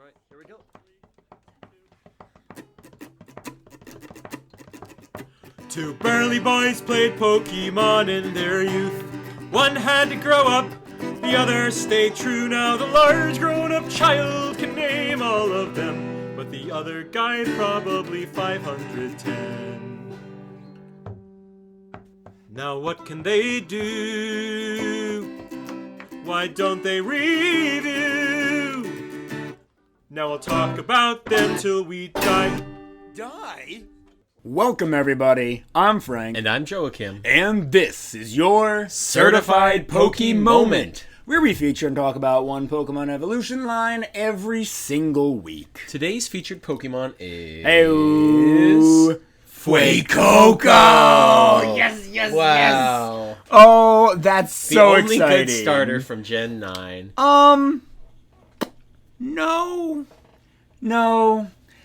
Alright, here we go. Two burly boys played Pokemon in their youth. One had to grow up, the other stayed true. Now the large grown-up child can name all of them, but the other guy probably 510. Now what can they do? Why don't they review? Now I'll talk about them till we die. Die? Welcome everybody, I'm Frank. And I'm Joachim. And this is your Certified Poke Moment, where we feature and talk about one Pokemon evolution line every single week. Today's featured Pokemon is... Fuecoco! Yes, yes, wow. yes! Oh, that's so exciting. The only good starter from Gen 9. No.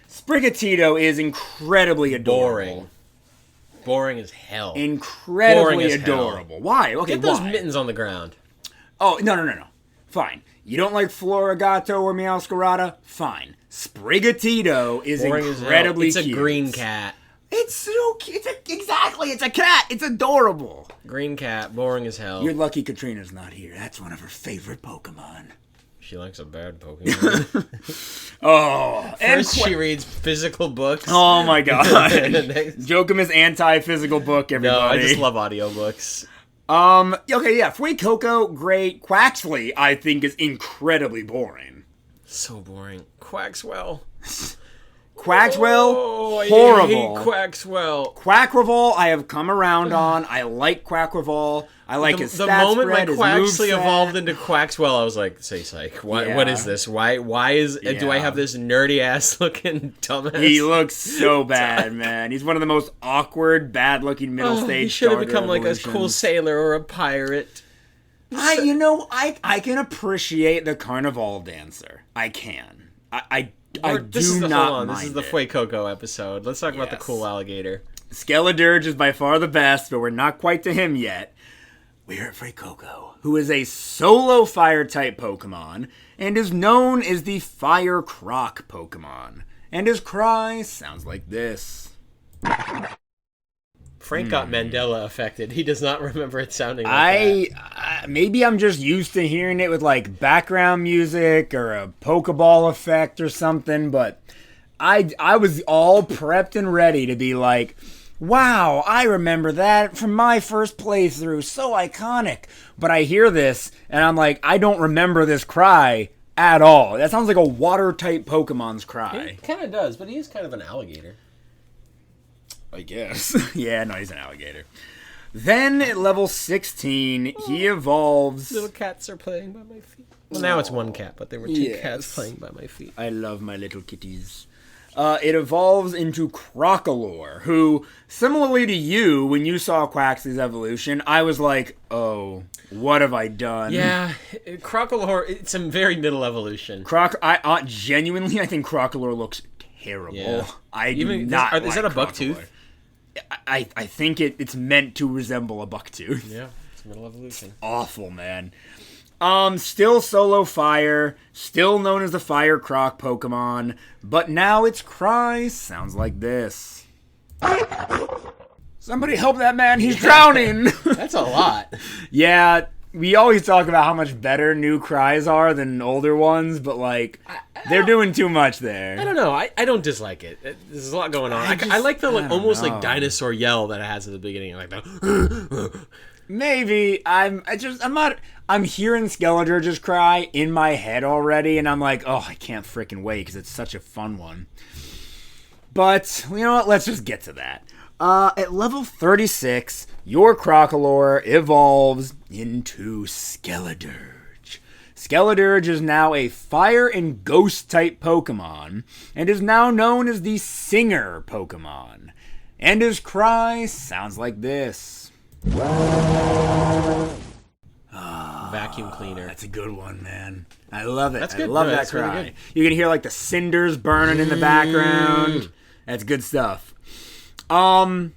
Sprigatito is incredibly adorable. Boring as hell. Incredibly adorable. Hell. Why? Okay, get those mittens on the ground. Oh, no. Fine. You don't like Florigato or Meowscarada? Fine. Sprigatito is boring incredibly cute. It's a green cat. It's so cute. It's a cat. It's adorable. Green cat, boring as hell. You're lucky Katrina's not here. That's one of her favorite Pokemon. She likes a bad Pokemon. First she reads physical books. Oh my god. Joachim is anti-physical book, everybody. No, I just love audiobooks. Okay, yeah. Fuecoco, great. Quaxley, I think, is incredibly boring. So boring. Quaxwell, horrible. I hate Quaxwell. Quackreval, I have come around on. I like Quackreval. I like his stat moment spread, my Quaxley evolved into Quaxwell, I was like, say psych. What is this? Why is do I have this nerdy ass looking dumbass? He looks so bad, man. He's one of the most awkward, bad looking middle stage. He should have become evolutions. like a cool sailor or a pirate. I can appreciate the Carnival dancer. I can. I do not mind This is the Fuecoco episode. Let's talk about the cool alligator. Skeledirge is by far the best, but we're not quite to him yet. We're at Fuecoco, who is a solo fire-type Pokemon, and is known as the Fire Croc Pokemon. And his cry sounds like this. Frank got Mandela affected. He does not remember it sounding like that. Maybe I'm just used to hearing it with, like, background music or a Pokeball effect or something, but I was all prepped and ready to be like, wow, I remember that from my first playthrough. So iconic. But I hear this, and I'm like, I don't remember this cry at all. That sounds like a water-type Pokemon's cry. It kind of does, but he is kind of an alligator. I guess. Yeah, no, he's an alligator. Then, at level 16, he evolves... Little cats are playing by my feet. Well, now it's one cat, but there were two cats playing by my feet. I love my little kitties. It evolves into Crocalor, who, similarly to you, when you saw Quaxly's evolution, I was like, oh, what have I done? Yeah, Crocalor, it's a very middle evolution. Genuinely, I think Crocalor looks terrible. Yeah. Is that a Bucktooth? I think it's meant to resemble a Bucktooth. Yeah, it's middle evolution. It's awful, man. Still solo fire, still known as the Fire Croc Pokemon, but now its cry sounds like this. Somebody help that man, he's drowning! That's a lot. Yeah, we always talk about how much better new cries are than older ones, but like, they're doing too much there. I don't know, I don't dislike it. There's a lot going on. I like the almost like dinosaur yell that it has at the beginning, like the... Maybe. I'm hearing Skeledirge's cry in my head already, and I'm like, oh, I can't frickin' wait, because it's such a fun one. But, you know what, let's just get to that. At level 36, your Crocalor evolves into Skeledirge. Skeledirge is now a fire and ghost type Pokemon, and is now known as the Singer Pokemon. And his cry sounds like this. Vacuum cleaner. That's a good one, man. I love it. That's good. I love that cry. Really, you can hear like the cinders burning in the background. That's good stuff. Wow,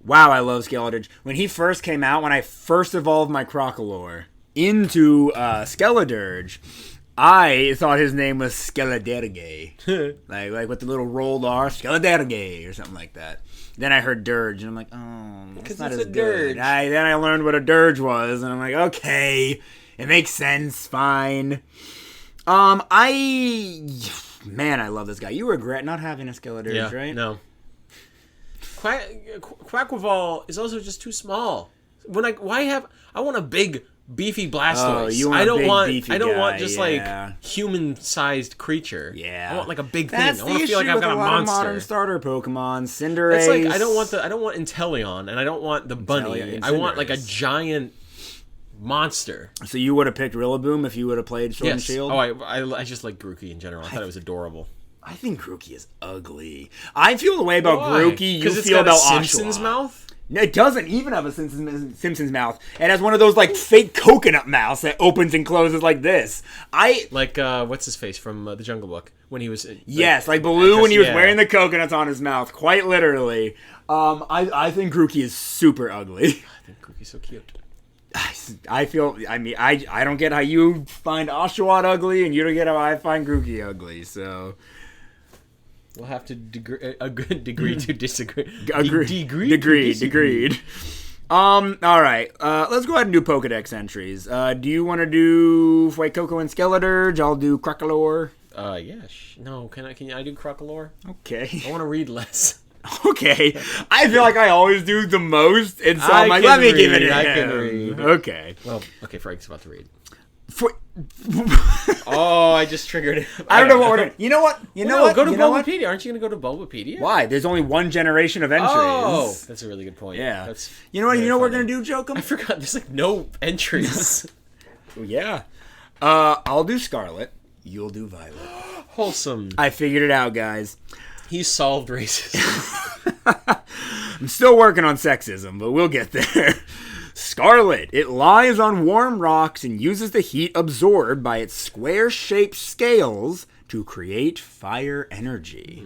I love Skeledirge. When he first came out, when I first evolved my Crocalor into Skeledirge, I thought his name was Skeledirge. like with the little rolled R, Skeledirge or something like that. Then I heard dirge, and I'm like, oh, it's not as good. Then I learned what a dirge was, and I'm like, okay, it makes sense, fine. Man, I love this guy. You regret not having a Skeledirge, right? No. Quackquaval is also just too small. I want a big, beefy Blastoise. I don't want just like human-sized creature. Yeah, I want like a big That's thing. I want to feel like I've got a monster. Modern starter Pokemon, Cinderace. It's like I don't want Inteleon, and I don't want the bunny. I want like a giant monster. So you would have picked Rillaboom if you would have played Sword and Shield? Oh, I just like Grookey in general. I thought it was adorable. I think Grookey is ugly. I feel the way about Grookey you feel about Simpson's mouth. No, it doesn't even have a Simpsons mouth. It has one of those like fake coconut mouths that opens and closes like this. What's his face from The Jungle Book when he was like Baloo when he was wearing the coconuts on his mouth, quite literally. I think Grookey is super ugly. I think Grookey's so cute. I don't get how you find Oshawott ugly, and you don't get how I find Grookey ugly, so... We'll have to agree to disagree. Degreed. All right. Let's go ahead and do Pokedex entries. Do you want to do Fuecoco and Skeledirge? I'll do Crocolore. Yeah. No, can I do Crocolore? Okay. I want to read less. Okay. I feel like I always do the most, and so I'm like, let me give it to him. I can read. Okay. Well, okay, Frank's about to read. I just triggered it. I don't know what we're doing. You know what? Go to Bulbapedia. Aren't you going to go to Bulbapedia? Why? There's only one generation of entries. Oh, that's a really good point. Yeah. You know what we're going to do, Joachim? I forgot. There's like no entries. Yeah. I'll do Scarlet. You'll do Violet. Wholesome. I figured it out, guys. He solved racism. I'm still working on sexism, but we'll get there. Scarlet. It lies on warm rocks and uses the heat absorbed by its square-shaped scales to create fire energy.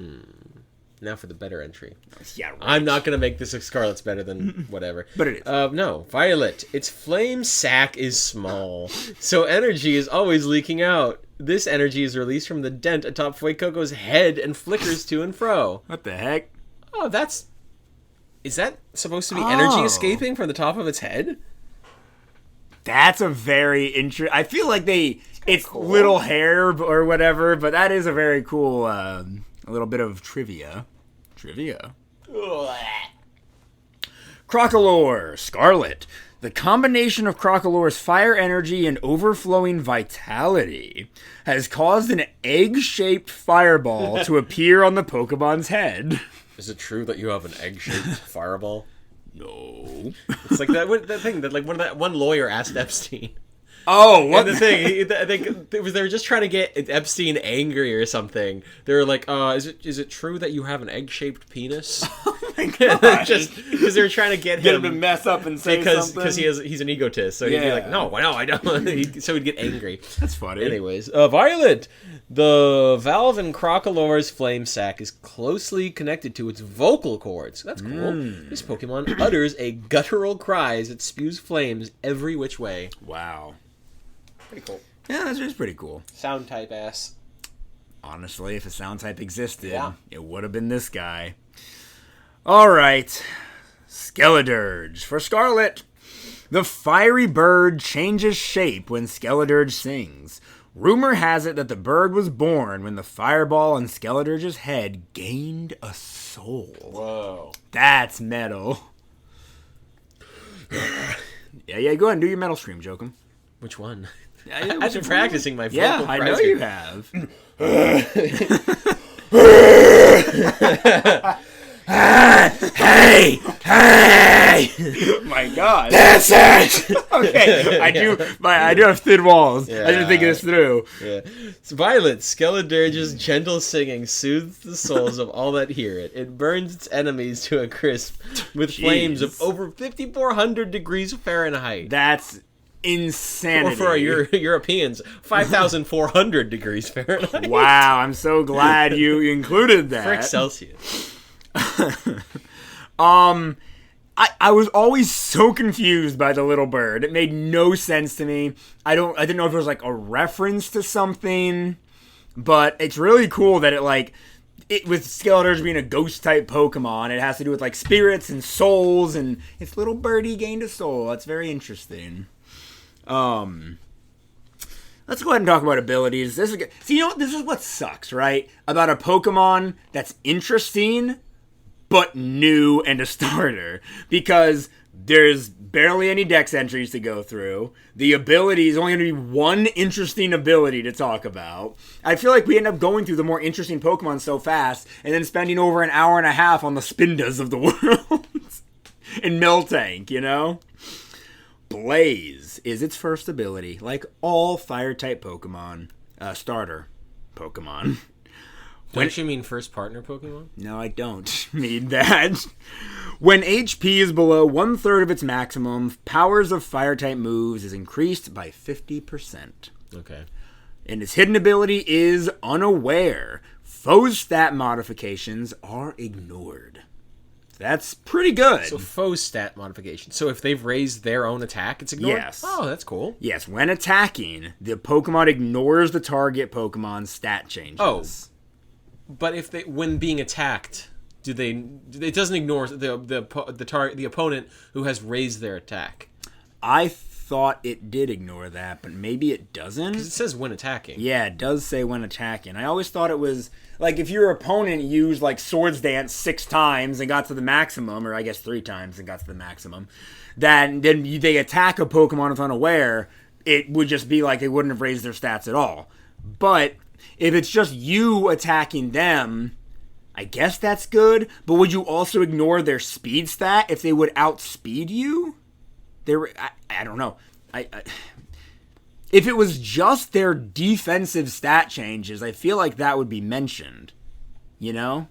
Now for the better entry. Yeah, right. I'm not going to make this Scarlet's better than whatever. But it is. No. Violet. Its flame sac is small, so energy is always leaking out. This energy is released from the dent atop Fuecoco's head and flickers to and fro. What the heck? Oh, is that supposed to be energy escaping from the top of its head? That's a very interesting... I feel like it's cool. Little hair or whatever, but that is a very cool, a little bit of trivia. Crocolore, Scarlet. The combination of Crocolore's fire energy and overflowing vitality has caused an egg-shaped fireball to appear on the Pokemon's head. Is it true that you have an egg-shaped fireball? No. It's like that thing that one lawyer asked Epstein. Oh, what? And the thing, they were just trying to get Epstein angry or something. They were like, is it true that you have an egg-shaped penis? Oh my god! Just because they were trying to get him to mess up and say something. Because he's an egotist, so he'd be like, no, I don't. So he'd get angry. That's funny. Anyways, Violet. The valve in Crocolore's flame sac is closely connected to its vocal cords. That's cool. This Pokemon utters a guttural cry as it spews flames every which way. Wow. Pretty cool. Yeah, that's just pretty cool. Sound type ass. Honestly, if a sound type existed, yeah, it would have been this guy. Alright. Skeledirge. For Scarlet. The fiery bird changes shape when Skeledirge sings. Rumor has it that the bird was born when the fireball on Skeledirge's head gained a soul. Whoa. That's metal. Yeah, go ahead and do your metal scream, Joachim. Which one? I've been practicing my vocal. Yeah, I know you have. Hey! My God. That's it! Okay, I do have thin walls. Yeah. I didn't think this through. Yeah. It's Violet. Skeledirge's gentle singing soothes the souls of all that hear it. It burns its enemies to a crisp with flames of over 5,400 degrees Fahrenheit. That's insanity. Or for our Europeans, 5,400 degrees Fahrenheit. Wow, I'm so glad you included that. Frick Celsius. I was always so confused by the little bird. It made no sense to me. I didn't know if it was like a reference to something, but it's really cool that with Skeledirge being a ghost type Pokemon, it has to do with like spirits and souls, and its little birdie gained a soul. That's very interesting. Let's go ahead and talk about abilities. This is what sucks, right? About a Pokemon that's interesting but new and a starter, because there's barely any dex entries to go through. The ability is only going to be one interesting ability to talk about. I feel like we end up going through the more interesting Pokemon so fast, and then spending over an hour and a half on the Spindas of the world. And Miltank, you know? Blaze is its first ability, like all fire-type Pokemon. Starter Pokemon. Don't you mean first partner Pokemon? No, I don't mean that. When HP is below 1/3 of its maximum, powers of fire-type moves is increased by 50%. Okay. And its hidden ability is Unaware. Foe's stat modifications are ignored. That's pretty good. So foe stat modification. So if they've raised their own attack, it's ignored? Yes. Oh, that's cool. Yes, when attacking, the Pokemon ignores the target Pokemon's stat changes. Oh. But when being attacked, it doesn't ignore the opponent who has raised their attack. I thought it did ignore that, but maybe it doesn't. Because it says when attacking. Yeah, it does say when attacking. I always thought it was like if your opponent used like Swords Dance 6 times and got to the maximum, or I guess 3 times and got to the maximum, then they attack a Pokemon with Unaware, it would just be like they wouldn't have raised their stats at all. But if it's just you attacking them, I guess that's good. But would you also ignore their speed stat if they would outspeed you? I don't know. If it was just their defensive stat changes, I feel like that would be mentioned. You know?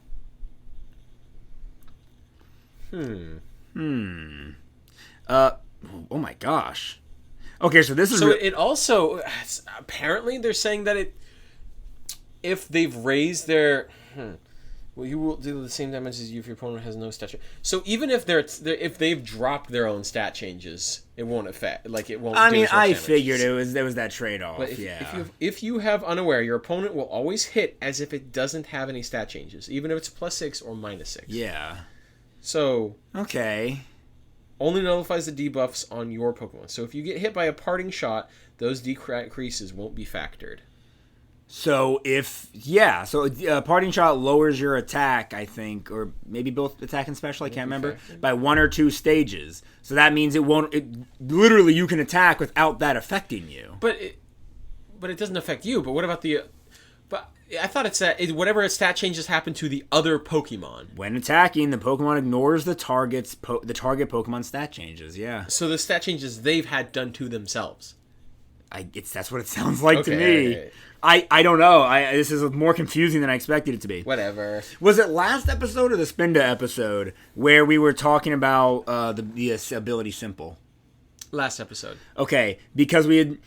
Oh my gosh. Okay, so this is... So it also... Apparently they're saying that if they've raised their... Well, you will do the same damage as you if your opponent has no stat change. So even if they've dropped their own stat changes, it won't affect. Like it won't. I mean, I figured there was that trade off. But yeah. If you have Unaware, your opponent will always hit as if it doesn't have any stat changes, even if it's +6 or -6. Yeah. So okay. Only nullifies the debuffs on your Pokemon. So if you get hit by a parting shot, those decreases won't be factored. So parting shot lowers your attack, I think, or maybe both attack and special, I can't remember, by 1 or 2 stages. So that means literally you can attack without that affecting you. But it doesn't affect you. But what about but I thought it's that whatever stat changes happen to the other Pokemon. When attacking, the Pokemon ignores the target Pokemon stat changes, yeah. So the stat changes they've had done to themselves. That's what it sounds like to me. I don't know. This is more confusing than I expected it to be. Whatever. Was it last episode or the Spinda episode where we were talking about the ability Simple? Last episode. Okay, because we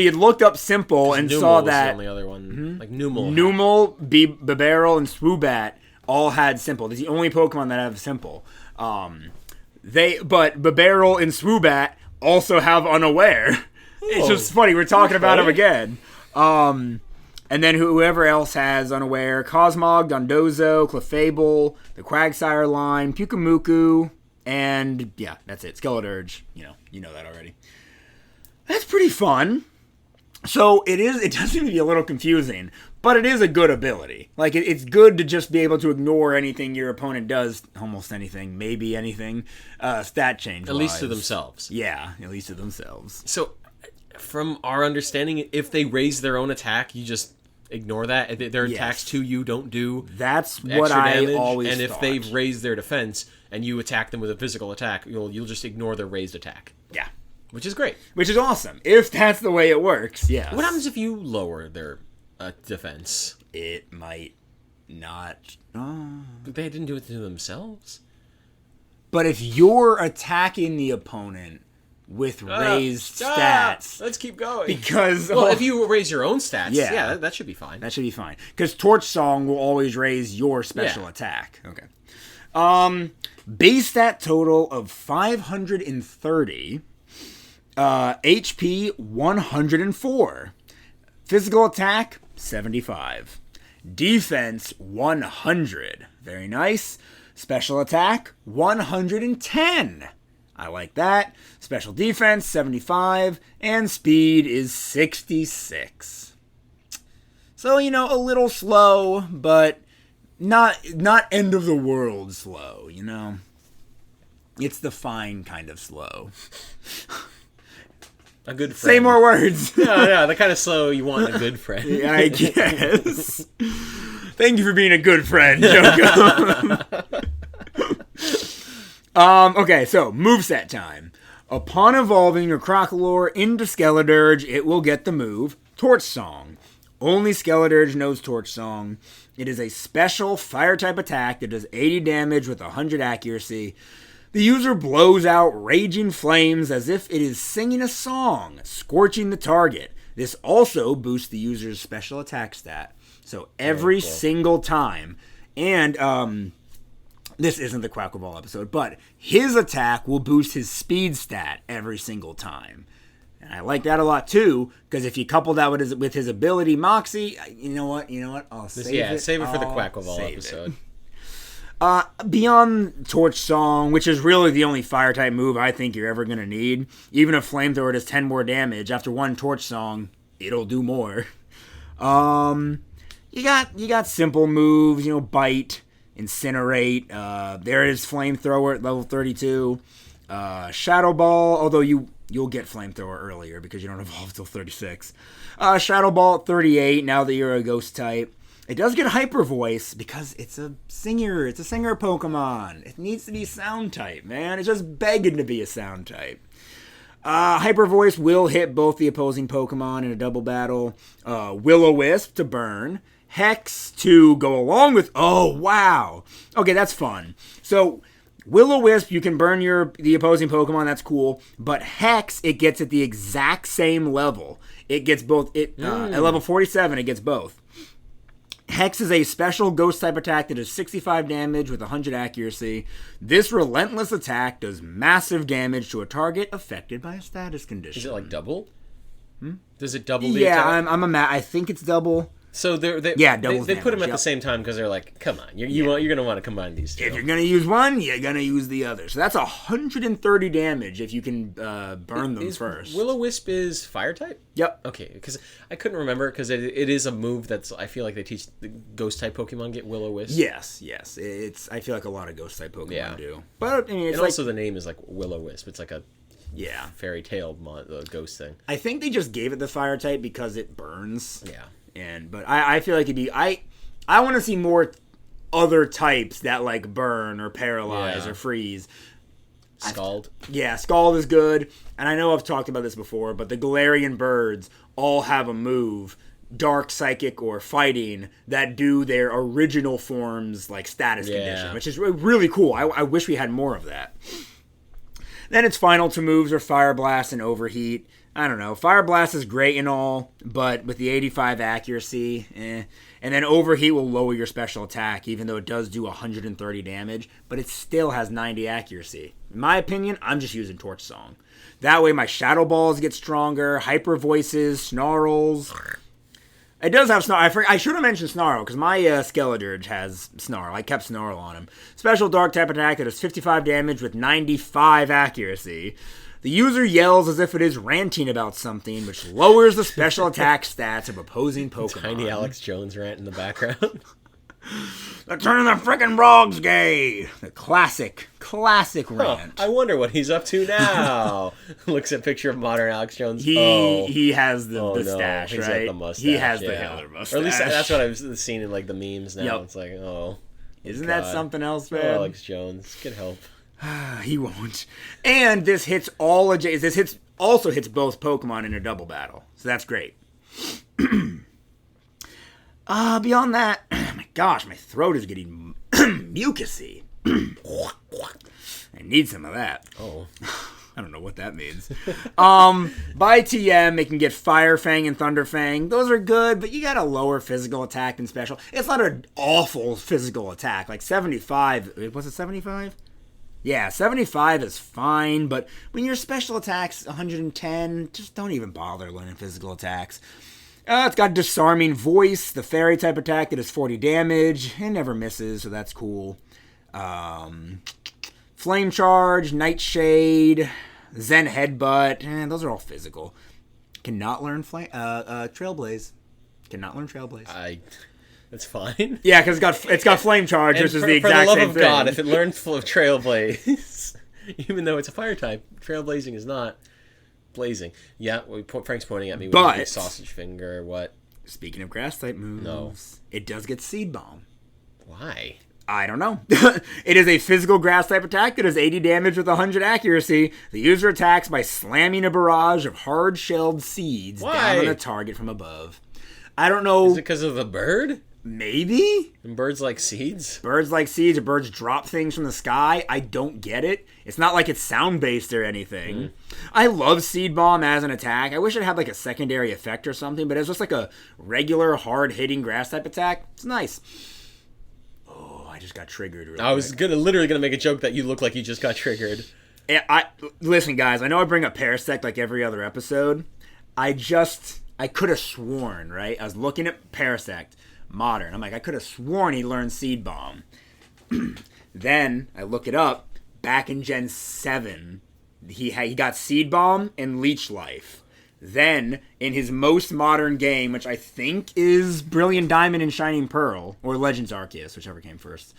had looked up Simple and saw that the only other one, like Numel, Bibarel, and Swoobat all had Simple. They're the only Pokemon that have Simple. But Bibarel and Swoobat also have Unaware. It's just funny. We're talking about him again. And then whoever else has Unaware, Cosmog, Dondozo, Clefable, the Quagsire line, Pyukumuku, and yeah, that's it. Skeledirge. You know that already. That's pretty fun. So it does seem to be a little confusing, but it is a good ability. Like it's good to just be able to ignore anything your opponent does, almost anything, maybe anything, stat change. At least to themselves. Yeah, at least to themselves. So from our understanding, if they raise their own attack, you just ignore that. Their attacks to you don't do That's extra what I damage. always And if thought. they've raised their defense and you attack them with a physical attack, you'll just ignore their raised attack. Yeah. Which is great. Which is awesome. If that's the way it works, yeah. What happens if you lower their defense? It might not... But they didn't do it to themselves? But if you're attacking the opponent with raised stats... Let's keep going. Because... Well, if you raise your own stats, yeah, that should be fine. That should be fine. Because Torch Song will always raise your special attack. Okay. Base stat total of 530. HP 104. Physical attack 75. Defense 100. Very nice. Special attack 110. I like that. Special defense 75. And speed is 66. So, a little slow, but not end of the world slow, It's the fine kind of slow. A good friend. Say more words. Yeah, the kind of slow you want in a good friend. Yeah, I guess. Thank you for being a good friend, Joko. Okay, so moveset time. Upon evolving your Crocolore into Skeledirge, it will get the move Torch Song. Only Skeledirge knows Torch Song. It is a special fire-type attack that does 80 damage with 100 accuracy. The user blows out raging flames as if it is singing a song, scorching the target. This also boosts the user's special attack stat. So every single time. And this isn't the Quackle episode, but his attack will boost his speed stat every single time. And I like that a lot too, because if you couple that with his ability Moxie, you know what? I'll save it. Yeah, save it for the Quackle episode. Beyond Torch Song, which is really the only fire-type move I think you're ever going to need, even if Flamethrower does 10 more damage, after one Torch Song, it'll do more. You got simple moves, Bite, Incinerate, there is Flamethrower at level 32, Shadow Ball, although you'll get Flamethrower earlier because you don't evolve till 36. Shadow Ball at 38, now that you're a Ghost type. It does get Hyper Voice because it's a singer. It's a singer Pokemon. It needs to be Sound type, man. It's just begging to be a Sound type. Hyper Voice will hit both the opposing Pokemon in a double battle. Will-O-Wisp to burn. Hex to go along with... Oh, wow. Okay, that's fun. So, Will-O-Wisp, you can burn the opposing Pokemon. That's cool. But Hex, it gets at the exact same level. It gets both... At level 47, it gets both. Hex is a special Ghost-type attack that does 65 damage with 100 accuracy. This relentless attack does massive damage to a target affected by a status condition. Is it like double? Does it double the attack? Yeah, I think it's double. So they put them at the same time because they're like, come on, you're going to want to combine these two. If you're going to use one, you're going to use the other. So that's 130 damage if you can burn them first. Will-O-Wisp is fire type? Yep. Okay, because I couldn't remember because it is a move that's, I feel like they teach the ghost type Pokemon get Will-O-Wisp. Yes. I feel like a lot of ghost type Pokemon do. But I mean, it's also the name is like Will-O-Wisp. It's like a fairy tale ghost thing. I think they just gave it the fire type because it burns. Yeah. But I feel like it'd be I want to see more other types that like burn or paralyze or freeze. Scald. Scald is good. And I know I've talked about this before, but the Galarian birds all have a move, Dark, Psychic, or Fighting, that do their original forms like status condition, which is really cool. I wish we had more of that. Then its final two moves are Fire Blast and Overheat. I don't know. Fire Blast is great and all, but with the 85 accuracy, And then Overheat will lower your special attack, even though it does do 130 damage, but it still has 90 accuracy. In my opinion, I'm just using Torch Song. That way my Shadow Balls get stronger, Hyper Voices, Snarls. It does have Snarl. I should have mentioned Snarl, because my Skeledirge has Snarl. I kept Snarl on him. Special Dark type attack that does 55 damage with 95 accuracy. The user yells as if it is ranting about something, which lowers the special attack stats of opposing Pokemon. Tiny Alex Jones rant in the background. The turn of the frickin' Brogues gay! The classic rant. I wonder what he's up to now. Looks at a picture of modern Alex Jones. He has the stash, he's right? Got the mustache. He has the Hitler mustache. Or at least that's what I've seen in like the memes now. Yep. It's like, isn't that something else, man? Alex Jones, get help. He won't. And this hits also hits both Pokemon in a double battle. So that's great. Beyond that, my gosh, my throat is getting mucusy. I need some of that. Oh. I don't know what that means. By TM, it can get Fire Fang and Thunder Fang. Those are good, but you got a lower physical attack than special. It's not an awful physical attack. Like 75. Was it 75? Yeah, 75 is fine, but when your special attack's 110, just don't even bother learning physical attacks. It's got Disarming Voice, the fairy type attack that is 40 damage. It never misses, so that's cool. Flame Charge, Nightshade, Zen Headbutt. Those are all physical. Cannot learn Trailblaze. Cannot learn Trailblaze. That's fine. Yeah, because it's got Flame Charge, which is the exact same thing. For the love of God, if it learns full of Trailblaze, even though it's a fire type, Trailblazing is not blazing. Yeah, Frank's pointing at me with a sausage finger. What? Speaking of grass type moves, it does get Seed Bomb. Why? I don't know. It is a physical grass type attack that does 80 damage with 100 accuracy. The user attacks by slamming a barrage of hard-shelled seeds down on a target from above. I don't know. Is it because of the bird? Maybe? And birds like seeds? Birds like seeds, or birds drop things from the sky. I don't get it. It's not like it's sound-based or anything. I love Seed Bomb as an attack. I wish it had like a secondary effect or something, but it's just like a regular, hard-hitting grass type attack. It's nice. Oh, I just got triggered. I was literally gonna make a joke that you look like you just got triggered. Listen, guys, I know I bring up Parasect like every other episode. I could have sworn, right? I was looking at Parasect. Modern. I'm like, I could have sworn he learned Seed Bomb. Then I look it up. Back in Gen 7, he got Seed Bomb and Leech Life. Then in his most modern game, which I think is Brilliant Diamond and Shining Pearl, or Legends Arceus, whichever came first,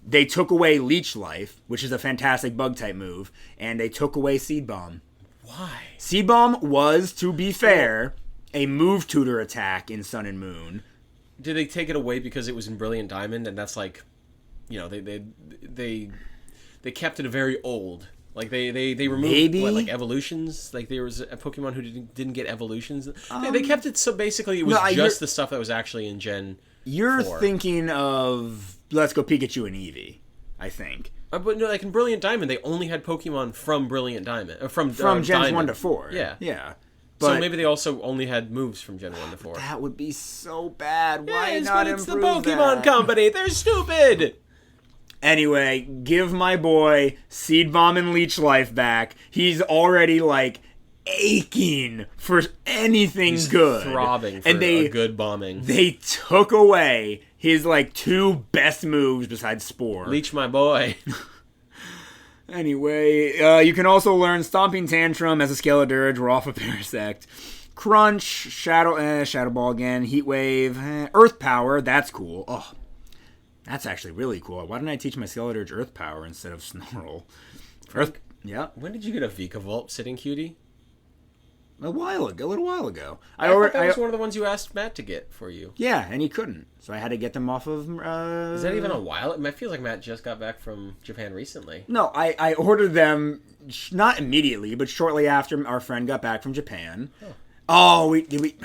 they took away Leech Life, which is a fantastic bug type move, and they took away Seed Bomb. Why? Seed Bomb was, to be fair, a move tutor attack in Sun and Moon. Did they take it away because it was in Brilliant Diamond, and that's like, you know, they kept it very old. Like they removed like evolutions. Like there was a Pokemon who didn't get evolutions. They kept it so basically it was just the stuff that was actually in Gen. You're 4. thinking of Let's Go Pikachu and Eevee, I think. But no, like in Brilliant Diamond, they only had Pokemon from Brilliant Diamond, from Gens Diamond. 1 to 4. Yeah. But so maybe they also only had moves from Gen 1 to 4. That would be so bad. Why Yes, not but it's the improve Pokemon that? Company. They're stupid. Anyway, give my boy Seed Bomb and Leech Life back. He's already like aching for anything good. Throbbing for a good bombing. They took away his like 2 best moves besides Spore. Leech my boy. Anyway, you can also learn Stomping Tantrum as a Skeledirge. We're off of Parasect. Crunch, Shadow Ball again, Heat Wave, Earth Power. That's cool. Oh, that's actually really cool. Why didn't I teach my Skeledirge Earth Power instead of Snarl? Yeah. When did you get a Vikavolt sitting cutie? A little while ago. I thought that was one of the ones you asked Matt to get for you. Yeah, and he couldn't. So I had to get them off of... Is that even a while? It feels like Matt just got back from Japan recently. No, I ordered them not immediately, but shortly after our friend got back from Japan. Oh, we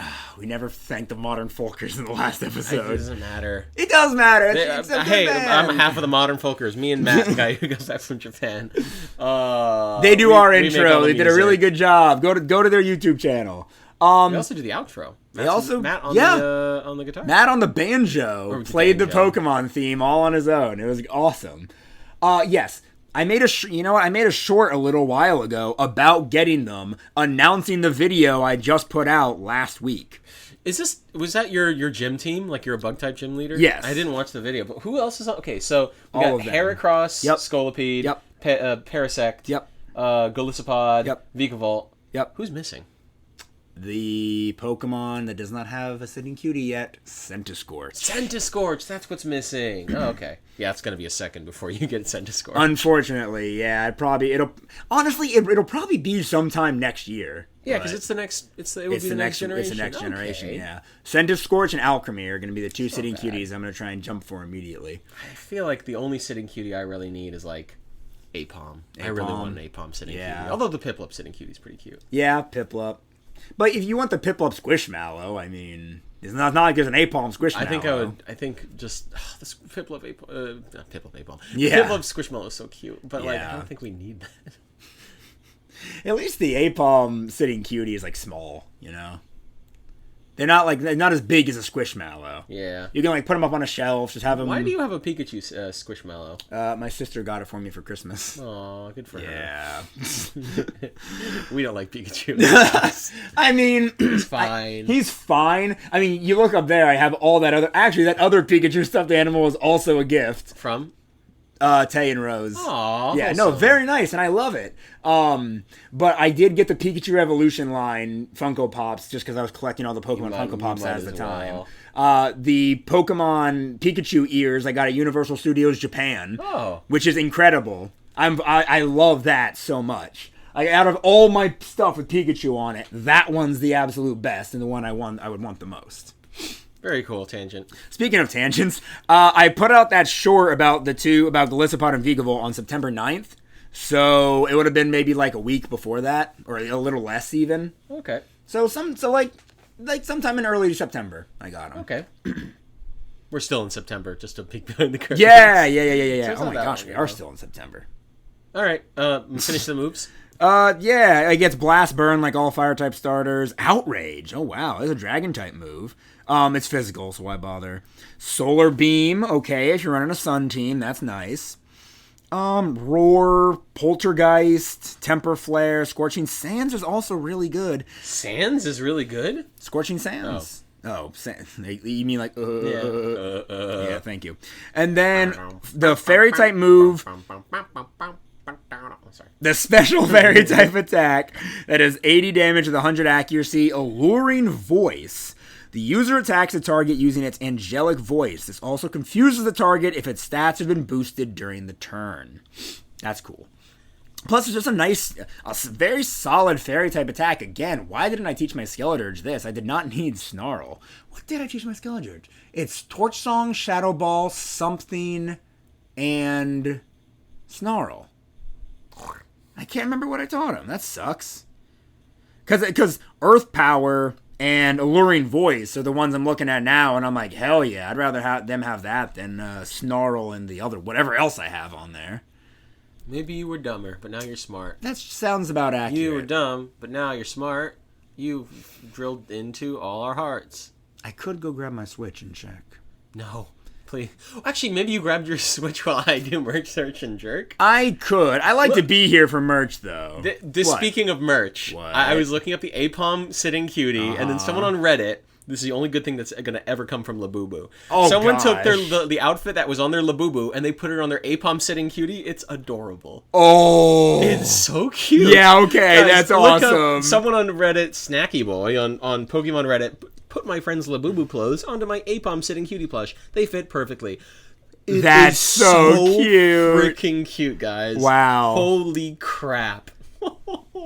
never thanked the Modern Folkers in the last episode. It doesn't matter. It does matter. It's a good band. I'm half of the Modern Folkers. Me and Matt, the guy who got back from Japan. They do our intro. They did a really good job. Go to their YouTube channel. They also do the outro. Matt on the guitar. Matt on the banjo played the Pokemon theme all on his own. It was awesome. Yes. I made a short a little while ago about getting them, announcing the video I just put out last week. Was that your gym team? Like you're a bug type gym leader? Yes. I didn't watch the video, but who else is on? Okay, so we got Heracross, Scolipede, Parasect, Golisopod, Vikavolt. Yep. Who's missing? The Pokemon that does not have a sitting cutie yet, Centiskorch. Centiskorch, that's what's missing. Oh, okay. Yeah, it's gonna be a second before you get Centiskorch. Unfortunately, yeah, it'll probably be sometime next year. Yeah, because it's the next generation. It's the next generation. Yeah, Centiskorch and Alchemy are going to be the 2 sitting cuties I'm going to try and jump for immediately. I feel like the only sitting cutie I really need is like Apom. I really want an Apom sitting cutie. Although the Piplup sitting cutie is pretty cute. Yeah, Piplup. But if you want the Piplup Squishmallow, I mean, it's not like there's an Apom Squishmallow. I think just this Piplup Apom. Not Piplup Apom. Yeah. Piplup Squishmallow is so cute, but like I don't think we need that. At least the Apom sitting cutie is like small, you know? They're not as big as a Squishmallow. Yeah. You can like put them up on a shelf, just have them. Why do you have a Pikachu Squishmallow? My sister got it for me for Christmas. Aw, good for her. Yeah. We don't like Pikachu. I mean, He's fine. He's fine. I mean, you look up there, I have all that other. Actually, that other Pikachu stuffed animal is also a gift. From? Tay and Rose. Aw. Yeah, no, very nice, and I love it. But I did get the Pikachu Revolution line Funko Pops just because I was collecting all the Pokemon Funko Pops at the time. The Pokemon Pikachu ears I got at Universal Studios Japan, which is incredible. I love that so much. Like, out of all my stuff with Pikachu on it, that one's the absolute best and the one I would want the most. Very cool tangent. Speaking of tangents, I put out that short about Golisopod and Vigavolt on September 9th. So it would have been maybe like a week before that, or a little less even. Okay. So like sometime in early September, I got them. Okay. We're still in September, just a peek behind the curtain. Yeah. So Oh my gosh, we are still in September. All right. Finish the moves. Yeah, it gets Blast Burn like all Fire-type starters. Outrage. Oh, wow. It's a Dragon-type move. It's physical, so why bother? Solar Beam. Okay, if you're running a Sun team, that's nice. Roar, Poltergeist, Temper Flare, Scorching Sands is also really good. Sands is really good? Scorching Sands. Oh, you mean like, Yeah. Yeah, thank you. And then the Fairy-type move... Sorry. The special fairy type attack that has 80 damage with 100 accuracy, Alluring Voice. The user attacks the target using its angelic voice. This also confuses the target if its stats have been boosted during the turn. That's cool. Plus, it's just a very solid fairy type attack. Again, why didn't I teach my Skeledirge this? I did not need Snarl. What did I teach my Skeledirge? It's Torch Song, Shadow Ball, something, and Snarl. I can't remember what I taught him. That sucks. Because Earth Power and Alluring Voice are the ones I'm looking at now, and I'm like, hell yeah, I'd rather have them have that than Snarl and the other, whatever else I have on there. Maybe you were dumber, but now you're smart. That sounds about accurate. You were dumb, but now you're smart. You've drilled into all our hearts. I could go grab my Switch and check. No. Please. Actually, maybe you grabbed your Switch while I do merch search and jerk. I could. I like to be here for merch, though. Speaking of merch, I was looking up the Apom sitting cutie, and then someone on Reddit. This is the only good thing that's going to ever come from Labubu. Oh, someone gosh. took the outfit that was on their Labubu, and they put it on their Apom sitting cutie. It's adorable. Oh. It's so cute. Yeah, okay, Guys, that's awesome. Someone on Reddit, Snacky Boy, on Pokemon Reddit, put my friend's Labubu clothes onto my Apom sitting cutie plush. They fit perfectly. That's so cute. Freaking cute, guys. Wow. Holy crap.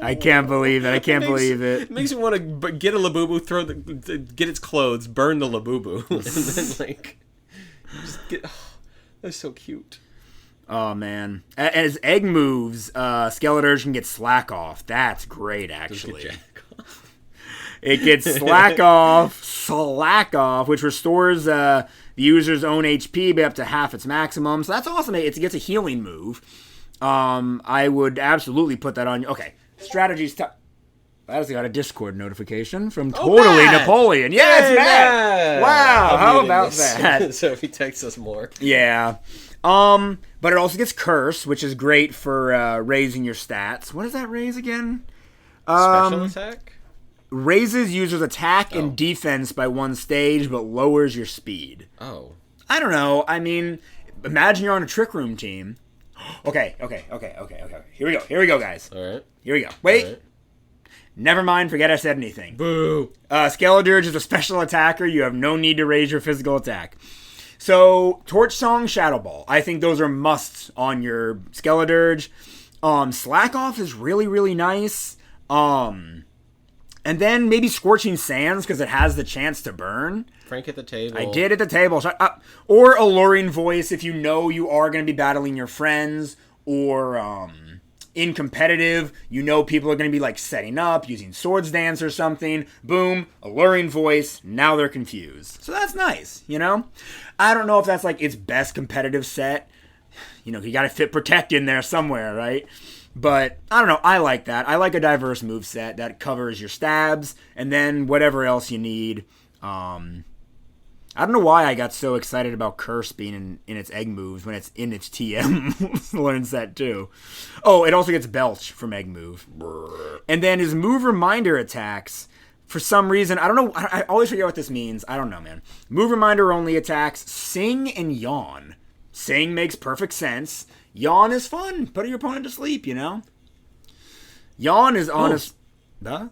I can't believe it. I can't believe it. It makes me want to get a Labubu, get its clothes, burn the Labubu, and then, like, just get... that's so cute. Oh, man. As egg moves, Skeledirge can get Slack Off. That's great, actually. It gets Slack Off, which restores the user's own HP by up to half its maximum. So that's awesome. It gets a healing move. I would absolutely put that on you. Okay, strategies. I just got a Discord notification from Totally Napoleon. Yes, Matt. Wow, how about that? So if he texts us more. Yeah. But it also gets Curse, which is great for raising your stats. What does that raise again? Special attack? Raises users' attack and defense by one stage, but lowers your speed. Oh. I don't know. I mean, imagine you're on a Trick Room team. Okay. Here we go, guys. All right. Here we go. Wait. Right. Never mind. Forget I said anything. Boo. Skeledirge is a special attacker. You have no need to raise your physical attack. So, Torch Song, Shadow Ball. I think those are musts on your Skeledirge. Slack Off is really, really nice. And then maybe Scorching Sands because it has the chance to burn. Frank at the table. I did at the table. Shut up. Or Alluring Voice if you know you are going to be battling your friends. Or in competitive, you know people are going to be like setting up, using Swords Dance or something. Boom, Alluring Voice. Now they're confused. So that's nice, you know? I don't know if that's like its best competitive set. You know, you got to fit Protect in there somewhere, right? But I don't know. I like that. I like a diverse moveset that covers your stabs and then whatever else you need. I don't know why I got so excited about Curse being in its egg moves when it's in its TM learn set too. Oh, it also gets Belch from egg move. And then his move reminder attacks, for some reason, I don't know, I always forget what this means. I don't know, man. Move reminder only attacks Sing and Yawn. Sing makes perfect sense. Yawn is fun. Putting your opponent to sleep, you know? Yawn is honest. Huh?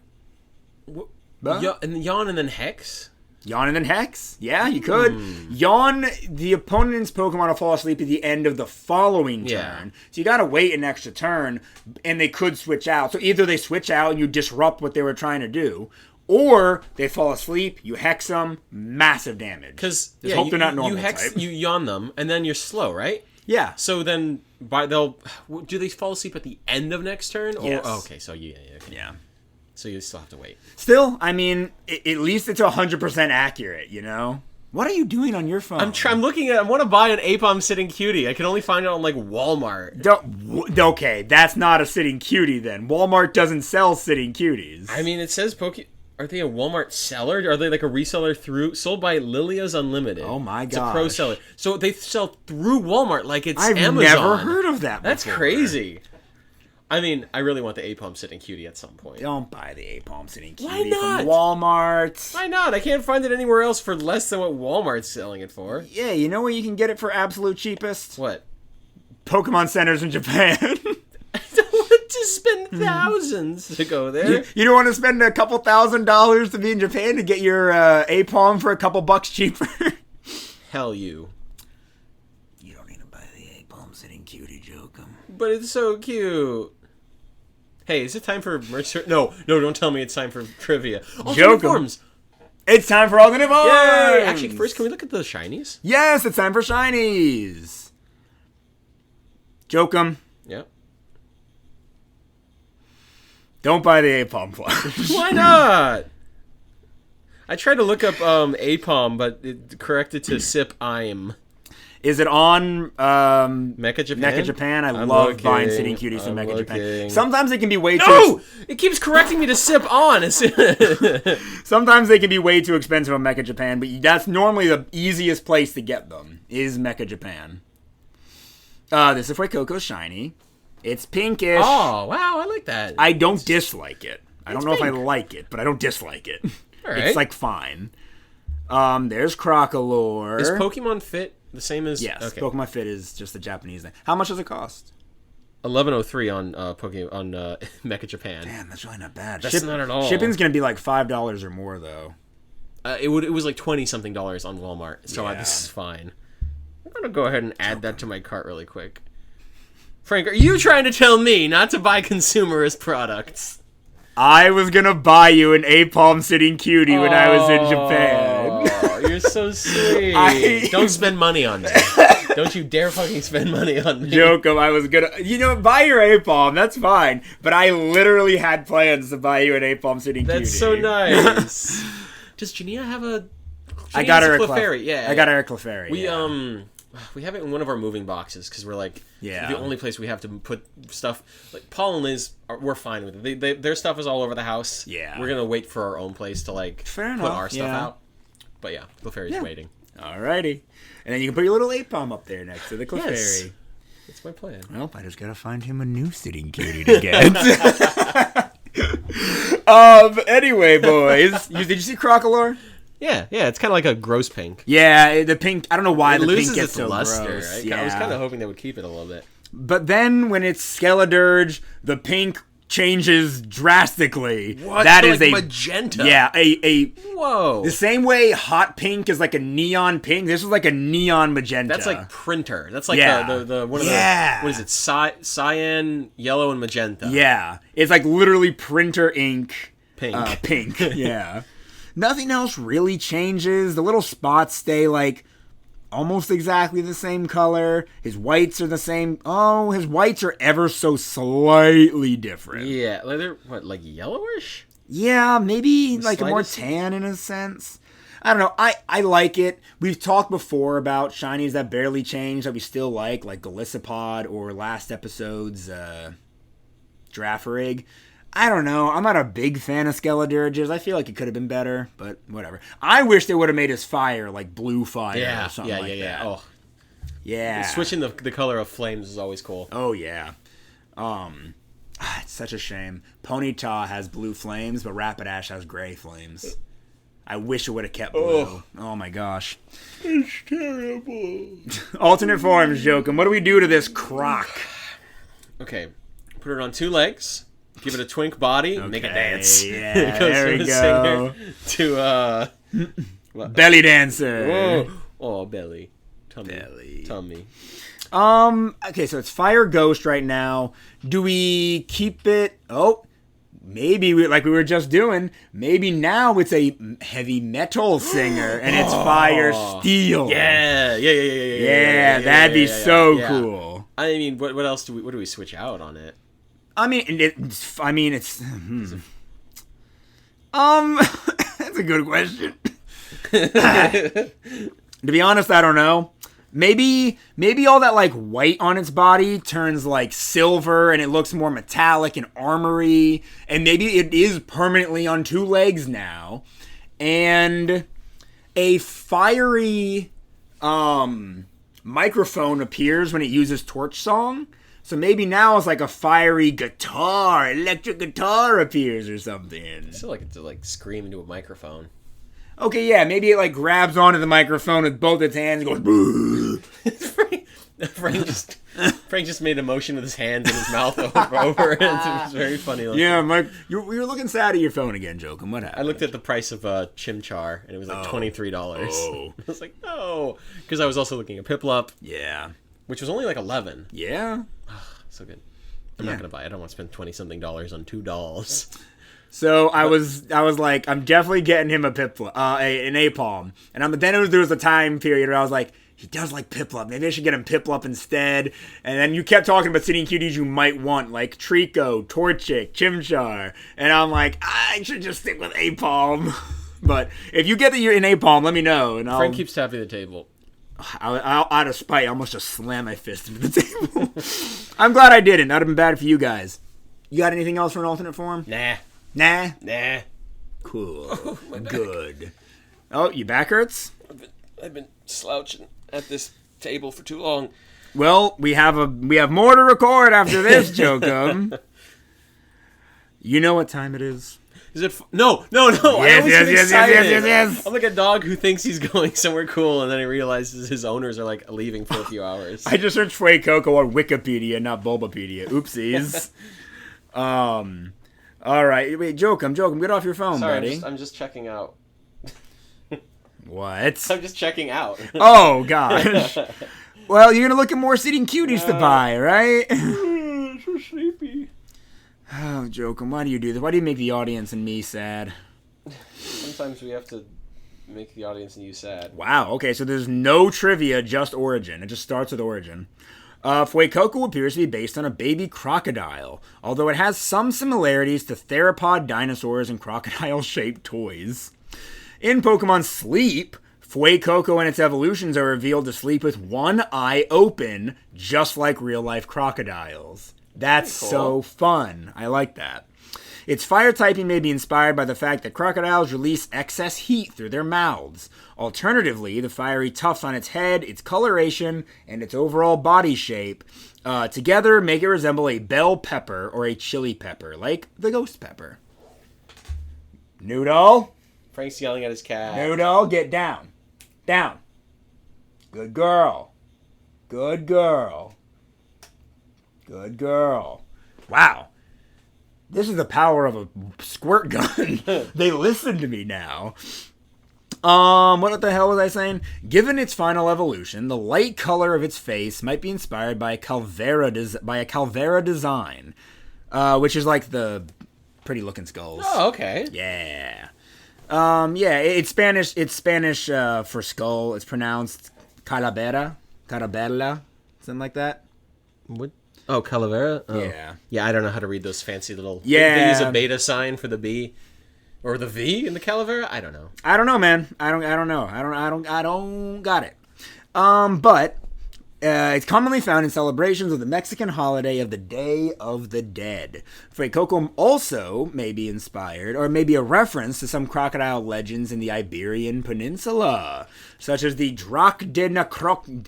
And Yawn and then Hex? Yawn and then Hex? Yeah, you could. Yawn, the opponent's Pokemon will fall asleep at the end of the following turn. So you gotta wait an extra turn, and they could switch out. So either they switch out and you disrupt what they were trying to do, or they fall asleep, you Hex them, massive damage. Because hope they're not normal you Hex, type. you Yawn them, and then you're slow, right? Yeah. So then, do they fall asleep at the end of next turn? Or, Yes. oh, okay, so okay. Yeah. So you still have to wait. Still, I mean, at least it's 100% accurate, you know? What are you doing on your phone? I'm looking at. I want to buy an Apom Sitting Cutie. I can only find it on like Walmart. Okay, that's not a sitting cutie then. Walmart doesn't sell sitting cuties. I mean, it says Are they a Walmart seller? Are they like a reseller sold by Lilia's Unlimited? Oh my It's a pro seller. So they sell through Walmart like it's I've Amazon. never heard of that before. That's crazy. I mean, I really want the Apom Sitting Cutie at some point. Don't buy the Apom Sitting Cutie Why not? from Walmart. Why not? I can't find it anywhere else for less than what Walmart's selling it for. Yeah, you know where you can get it for absolute cheapest? What? Pokemon centers in Japan. I don't want to spend thousands to go there. You don't want to spend a couple $1,000s to be in Japan to get your Apom for a couple bucks cheaper? Hell you. You don't need to buy the Apom Sitting Cutie, Joachim. But it's so cute. Hey, is it time for merch? No, don't tell me it's time for trivia. Alternate forms. It's time for alternate forms. Yay! Actually, first, can we look at the shinies? Yes, it's time for shinies. Joachim. Yeah. Don't buy the Apom flash. Why not? I tried to look up Apom, but it corrected to Sip I'm. Is it on Mecha Japan? Mecha Japan? I'm love looking, buying Sitting Cuties from I'm Mecha Japan. looking. Sometimes they can be way too... No! It keeps correcting me to Sip on. Sometimes they can be way too expensive on Mecha Japan, but that's normally the easiest place to get them, is Mecha Japan. This is Fuecoco's shiny. It's pinkish. Oh, wow, I like that. I don't dislike it. I don't know if I pink. like it, but I don't dislike it. All right. It's, like, fine. There's Crocolore. Is Pokemon Fit the same as... Yes, okay. Pokemon Fit is just the Japanese name. How much does it cost? $11.03 on Pokemon on Mecha Japan. Damn, that's really not bad. That's not at all. Shipping's gonna be like $5 or more though. It was like $20-something on Walmart, so Yeah. this is fine. I'm gonna go ahead and add that to my cart really quick. Frank, are you trying to tell me not to buy consumerist products? I was gonna buy you an Apom Sitting Cutie when I was in Japan. Oh, you're so sweet. Don't spend money on me. Don't you dare fucking spend money on me. Joachim, I was gonna, buy your Apom, that's fine. But I literally had plans to buy you an Apom Sitting Cutie. That's so nice. Does Jania have a... I got her a Clefairy. Yeah, I got her a Clefairy. We have it in one of our moving boxes because we're like Yeah. the only place we have to put stuff. Like Paul and Liz, we're fine with it. Their stuff is all over the house. Yeah. We're gonna wait for our own place to Fair put enough, our stuff yeah. out. But yeah, Clefairy's waiting. Alrighty. And then you can put your little Apom up there next to the Clefairy. Yes. That's my plan. Well, I just gotta find him a new Sitting Cutie to get. Anyway, boys. Did you see Crocolore? Yeah, it's kind of like a gross pink. Yeah, the pink. I don't know why It the loses pink gets its so luster. gross. Right? Yeah. I was kind of hoping they would keep it a little bit. But then when it's Skeledirge, the pink changes drastically. What? That So, is like a magenta. Yeah, a Whoa. the same way hot pink is like a neon pink. This is like a neon magenta. That's like printer. That's like Yeah. the one of Yeah. the what is it? Cyan, yellow, and magenta. Yeah, it's like literally printer ink. Pink. Pink. Yeah. Nothing else really changes. The little spots stay like almost exactly the same color. His whites are the same. Oh, his whites are ever so slightly different. Yeah, like they're like yellowish. Yeah, maybe like a more slightest- tan in a sense. I don't know. I like it. We've talked before about shinies that barely change that we still like Galissapod or last episode's Girafarig. I don't know. I'm not a big fan of Skeledirges. I feel like it could have been better, but whatever. I wish they would have made his fire like blue fire or something like that. Oh, yeah. switching the color of flames is always cool. Oh yeah. It's such a shame. Ponyta has blue flames, but Rapidash has gray flames. I wish it would have kept blue. Oh my gosh. It's terrible. Alternate forms, Joachim. What do we do to this croc? Okay, put it on 2 legs. Give it a twink body. Make it dance. Yeah, It goes there from we the go. singer to Belly dancer. Whoa. Oh, belly. Belly. Tummy. Okay, so it's Fire Ghost right now. Do we keep it? Oh, maybe like we were just doing. Maybe now it's a heavy metal singer and it's Fire Steel. Yeah, That'd be so cool. I mean, what else what do we switch out on it? I mean, it's that's a good question. To be honest, I don't know. Maybe all that like white on its body turns like silver and it looks more metallic and armory, and maybe it is permanently on 2 legs now. And a fiery microphone appears when it uses Torch Song. So maybe now it's like a fiery guitar, electric guitar appears or something. I feel like it's like scream into a microphone. Okay, yeah, maybe it like grabs onto the microphone with both its hands and goes. Boo. Frank just made a motion with his hands and his mouth over it. It was very funny. Yeah, Mike, you were looking sad at your phone again, Joachim. What happened? I looked at the price of Chimchar and it was like $23. Oh. I was like, no, because I was also looking at Piplup. Yeah. Which was only like 11. Yeah. So good. I'm not gonna buy it. I don't want to spend $20-something on 2 dolls. So I was like, I'm definitely getting him a Piplup, an Apalm, and then there was a time period where I was like, he does like Piplup. Maybe I should get him Piplup instead. And then you kept talking about sitting cuties you might want, like Trico, Torchic, Chimchar, and I'm like, I should just stick with Apalm. But if you get an Apalm, let me know. And Frank keeps tapping the table. I'll out of spite, I almost just slammed my fist into the table. I'm glad I didn't. That'd have been bad for you guys. You got anything else for an alternate form? Nah. Cool. Good. Oh, your back hurts? I've been slouching at this table for too long. Well, we have more to record after this, Joachim. You know what time it is? Is it? No. Yes. I'm like a dog who thinks he's going somewhere cool, and then he realizes his owners are like leaving for a few hours. I just searched Fue Coco on Wikipedia, not Bulbapedia. Oopsies. All right. Wait, Joachim, get off your phone, buddy. I'm just checking out. What? I'm just checking out. Oh gosh. Well, you're gonna look at more sitting cuties to buy, right? So sleepy. Oh, Joachim, why do you do this? Why do you make the audience and me sad? Sometimes we have to make the audience and you sad. Wow, okay, so there's no trivia, just origin. It just starts with origin. Fuecoco appears to be based on a baby crocodile, although it has some similarities to theropod dinosaurs and crocodile-shaped toys. In Pokemon Sleep, Fuecoco and its evolutions are revealed to sleep with one eye open, just like real-life crocodiles. That's cool. So fun. I like that. Its fire typing may be inspired by the fact that crocodiles release excess heat through their mouths. Alternatively, the fiery tufts on its head, its coloration, and its overall body shape together make it resemble a bell pepper or a chili pepper, like the ghost pepper. Noodle? Frank's yelling at his cat. Noodle, get down. Down. Good girl. Good girl. Good girl. Wow. This is the power of a squirt gun. They listen to me now. What the hell was I saying? Given its final evolution, the light color of its face might be inspired by a Calvera design, which is like the pretty looking skulls. Oh, okay. Yeah. It's Spanish. It's Spanish for skull. It's pronounced Calavera, something like that. What? Oh, Calavera? Oh. Yeah. Yeah, I don't know how to read those fancy little... Yeah. They use a beta sign for the B. Or the V in the Calavera? I don't know. I don't know, man. I don't know. I don't got it. But It's commonly found in celebrations of the Mexican holiday of the Day of the Dead. Fray Coco also may be inspired, or may be a reference to some crocodile legends in the Iberian Peninsula, such as the Drac de Nacroca.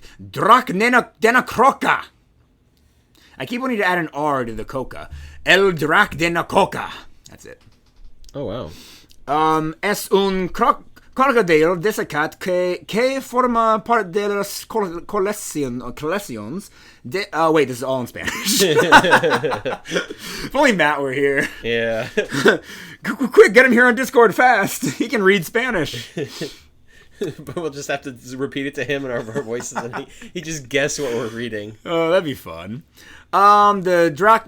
I keep wanting to add an R to the coca. El Drac de Nacoca. That's it. Oh, wow. Es un crocodile desecat que forma parte de las colecciones de... Oh, wait, this is all in Spanish. If only Matt were here. Yeah. Quick, get him here on Discord fast. He can read Spanish. But we'll just have to repeat it to him in our voices, and he just guess what we're reading. Oh, that'd be fun. The Drac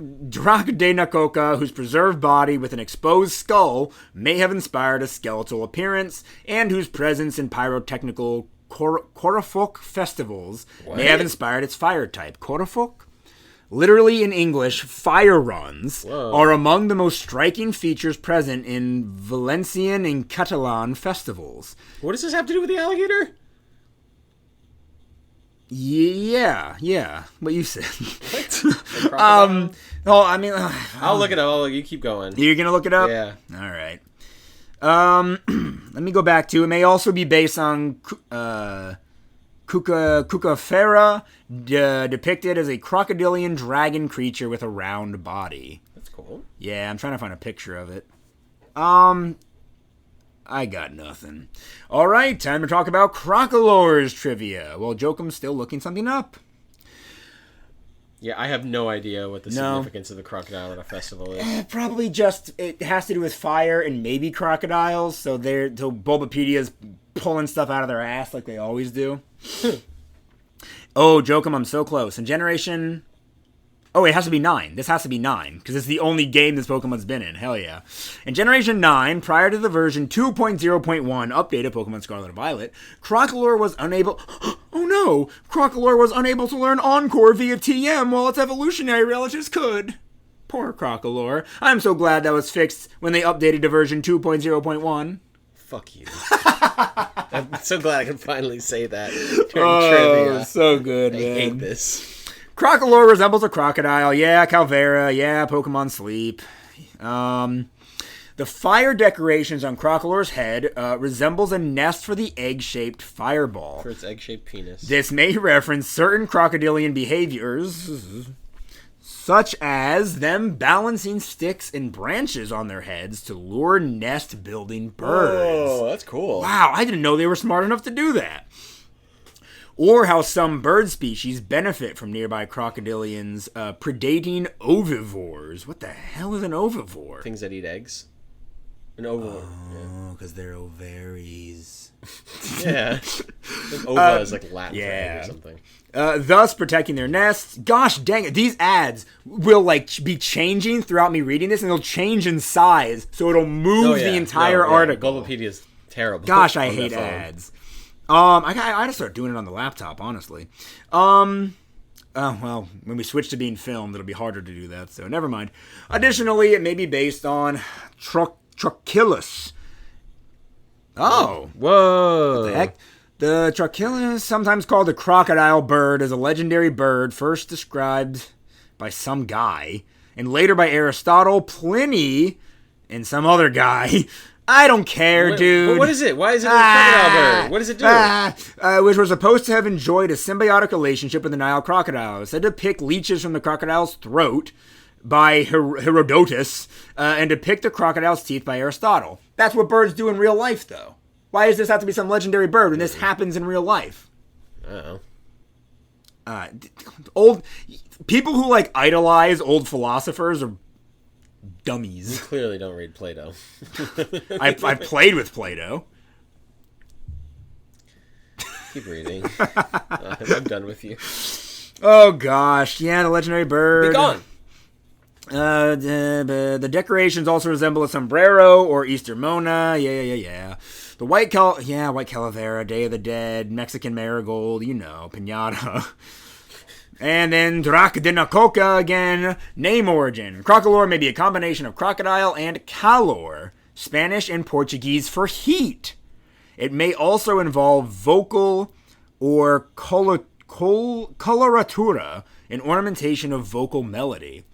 de Nacoca, whose preserved body with an exposed skull may have inspired a skeletal appearance, and whose presence in pyrotechnical Corfoc festivals may have inspired its fire type. Corfoc? Literally in English, fire runs are among the most striking features present in Valencian and Catalan festivals. What does this have to do with the alligator? Yeah. What you said. What? I'll look it up. You keep going. You're gonna look it up? Yeah. All right. Let me go back to it. May also be based on Cucafera, depicted as a crocodilian dragon creature with a round body. That's cool. Yeah, I'm trying to find a picture of it. I got nothing. All right, time to talk about Crocolore's trivia. Well, Joachim's still looking something up. Yeah, I have no idea what the significance of the crocodile at a festival is. Probably just, it has to do with fire and maybe crocodiles, so Bulbapedia's pulling stuff out of their ass like they always do. Oh, Joachim, I'm so close. In Generation... Oh, it has to be 9. This has to be 9, because it's the only game this Pokemon's been in. Hell yeah. In Generation 9, prior to the version 2.0.1 update of Pokemon Scarlet and Violet, Crocolore was unable... Oh no! Crocolore was unable to learn Encore via TM while its evolutionary relatives could. Poor Crocolore. I'm so glad that was fixed when they updated to version 2.0.1. Fuck you. I'm so glad I can finally say that during trivia. So good, I man. hate this. Crocolore resembles a crocodile. Yeah, Calvera. Yeah, Pokemon Sleep. The fire decorations on Crocolore's head resembles a nest for the egg-shaped fireball. For its egg-shaped penis. This may reference certain crocodilian behaviors, such as them balancing sticks and branches on their heads to lure nest-building birds. Oh, that's cool. Wow, I didn't know they were smart enough to do that. Or how some bird species benefit from nearby crocodilians predating ovivores. What the hell is an ovivore? Things that eat eggs. An ovivore. Oh, because they're ovaries. Yeah. Ova is like Latin for egg or something. Thus protecting their nests. Gosh dang it, these ads will be changing throughout me reading this, and they'll change in size, so it'll move the entire article. Bulbapedia is terrible. Gosh, I hate ads. I gotta start doing it on the laptop, honestly. Well, when we switch to being filmed, it'll be harder to do that, so never mind. Additionally, it may be based on Trochilus. Oh. Whoa. What the heck? The Trochilus, sometimes called the crocodile bird, is a legendary bird first described by some guy, and later by Aristotle, Pliny, and some other guy. I don't care, dude. What is it? Why is it a crocodile bird? What does it do? Which was supposed to have enjoyed a symbiotic relationship with the Nile crocodile. Said to pick leeches from the crocodile's throat by Herodotus, and to pick the crocodile's teeth by Aristotle. That's what birds do in real life, though. Why does this have to be some legendary bird when this happens in real life? I don't know. Old people who idolize old philosophers are dummies. You clearly don't read Plato. I've played with Plato. Keep reading. I'm done with you. Oh gosh, yeah, the legendary bird. Be gone. The decorations also resemble a sombrero or Easter Mona. Yeah. The white calavera, Day of the Dead, Mexican marigold, piñata. And then Drac de Nacoca again. Name origin. Crocolore may be a combination of crocodile and calor, Spanish and Portuguese for heat. It may also involve vocal or coloratura, an ornamentation of vocal melody.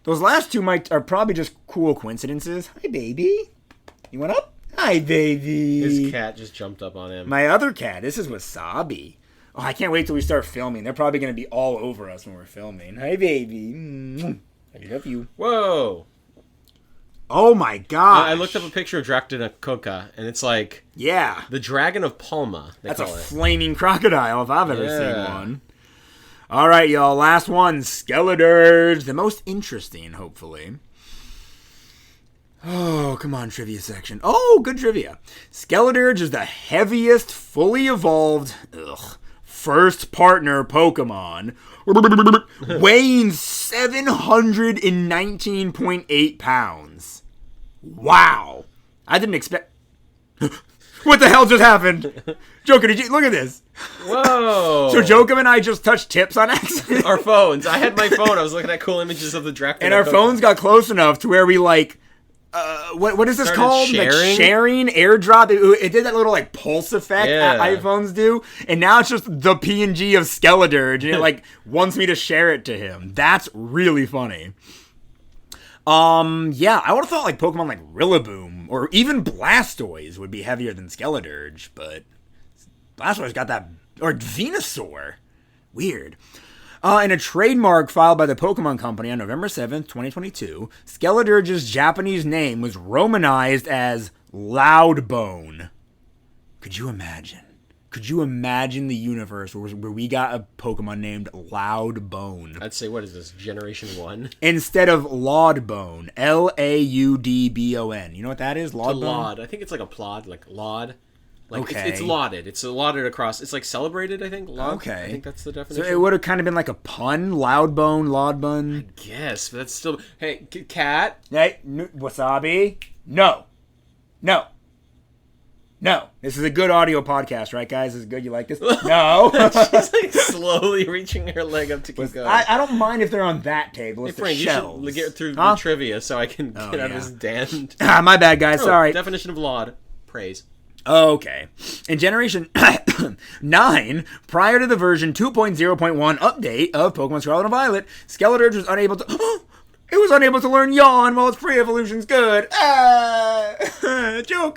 Those last two are probably just cool coincidences. Hi, baby. You went up? Hi, baby. His cat just jumped up on him. My other cat. This is Wasabi. Oh, I can't wait till we start filming. They're probably going to be all over us when we're filming. Hi, baby. I love you. Whoa. Oh, my God. I looked up a picture of Dracula, and it's like... Yeah. The Dragon of Palma, That's a flaming crocodile if I've ever seen one. All right, y'all. Last one. Skeledirge. The most interesting, hopefully. Oh, come on, trivia section. Oh, good trivia. Skeledirge is the heaviest, fully evolved, first partner Pokemon, weighing 719.8 pounds. Wow. I didn't expect... What the hell just happened? Joker, did you... Look at this. Whoa. So Joachim and I just touched tips on accident. Our phones. I had my phone. I was looking at cool images of the Dracula. And our phones got close enough to where we, like... what is this called? Sharing? Like sharing, airdrop. It did that little like pulse effect that iPhones do, and now it's just the PNG of Skeledirge, and it like wants me to share it to him. That's really funny. Yeah, I would have thought like Pokemon like Rillaboom or even Blastoise would be heavier than Skeledirge, but Blastoise got that, or Venusaur. Weird. In a trademark filed by the Pokemon Company on November 7th, 2022, Skeledirge's Japanese name was romanized as Loudbone. Could you imagine? Could you imagine the universe where we got a Pokemon named Loudbone? I'd say, what is this, Generation 1? Instead of Laudbone. Laudbon. You know what that is? To Laudbone? laud. I think it's like a plod, like laud. Like Okay. it's lauded. It's lauded across. It's like celebrated, I think. Laud. Okay. I think that's the So definition. it would have kind of been like a pun? Loudbone, Laudbone? Yes, but that's still... Hey, cat? Hey, Wasabi? No. No. No. This is a good audio podcast, right, guys? This is good. You like this? No. She's like slowly reaching her leg up to keep going. I don't mind if they're on that table. Hey, It's Frank, the you shelves. should get through Huh? the trivia so I can get out of yeah. this damned... My bad, guys. Sorry. Definition of laud. Praise. Okay. In Generation 9, prior to the version 2.0.1 update of Pokemon Scarlet and Violet, Skeledirge was unable to... It was unable to learn Yawn while its pre-evolution's good. Joke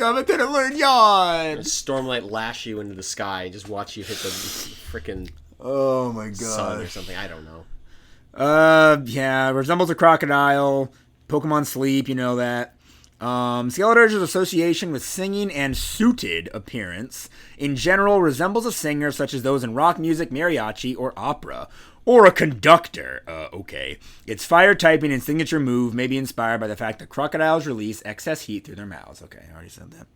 of it couldn't learn Yawn. Stormlight lash you into the sky and just watch you hit the freaking Oh my sun or god. something. I don't know. Yeah, resembles a crocodile. Pokemon Sleep, you know that. Skeledirge's association with singing and suited appearance in general resembles a singer such as those in rock music, mariachi, or opera. Or a conductor. Okay. Its fire typing and signature move may be inspired by the fact that crocodiles release excess heat through their mouths. Okay, I already said that.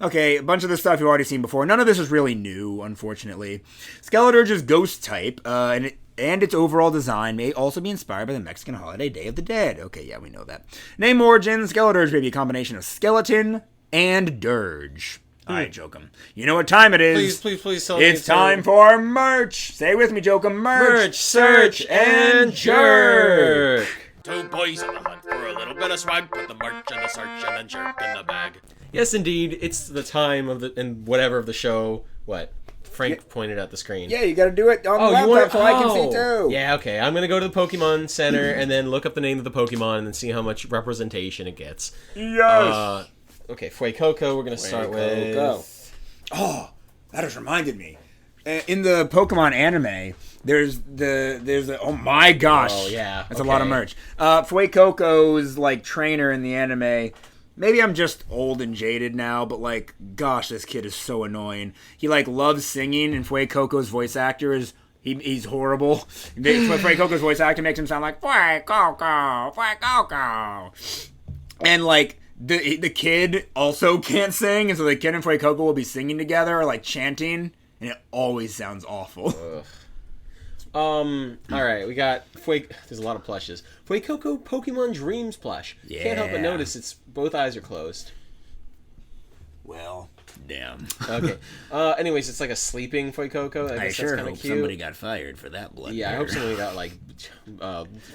Okay, a bunch of this stuff you've already seen before. None of this is really new, unfortunately. Skeledirge's ghost type, and its overall design may also be inspired by the Mexican holiday Day of the Dead. Okay, yeah, we know that. Name origin, Skeledirge may be a combination of skeleton and dirge. All right, Joachim. You know what time it is. Please tell me. It's time for merch. Say it with me, Joachim. Merch, search, and jerk. Two boys on the hunt for a little bit of swag. Put the merch in the search and then jerk in the bag. Yes, indeed. It's the time of the and whatever of the show. What? Frank pointed at the screen. Yeah, you got to do it on the laptop so I can see too. Yeah, okay. I'm gonna go to the Pokemon Center and then look up the name of the Pokemon and then see how much representation it gets. Yes. Okay, Fuecoco, we're going to start with... Oh, that just reminded me. In the Pokemon anime, there's the oh my gosh. Oh, yeah. That's a lot of merch. Fuecoco's, like, trainer in the anime, maybe I'm just old and jaded now, but, like, gosh, this kid is so annoying. He, like, loves singing, and Fuecoco's voice actor is... He's horrible. Fuecoco's voice actor makes him sound like, Fuecoco, Fuecoco. And, like... The kid also can't sing, and so the kid and Fuecoco will be singing together or like chanting, and it always sounds awful. Alright, we got there's a lot of plushes. Fuecoco Pokemon Dreams plush. Yeah. Can't help but notice it's both eyes are closed. Well, damn. Okay. Anyways, it's like a sleeping Fuecoco. I guess sure that's kind hope of cute. somebody got fired for that blood. Yeah, I hope somebody got like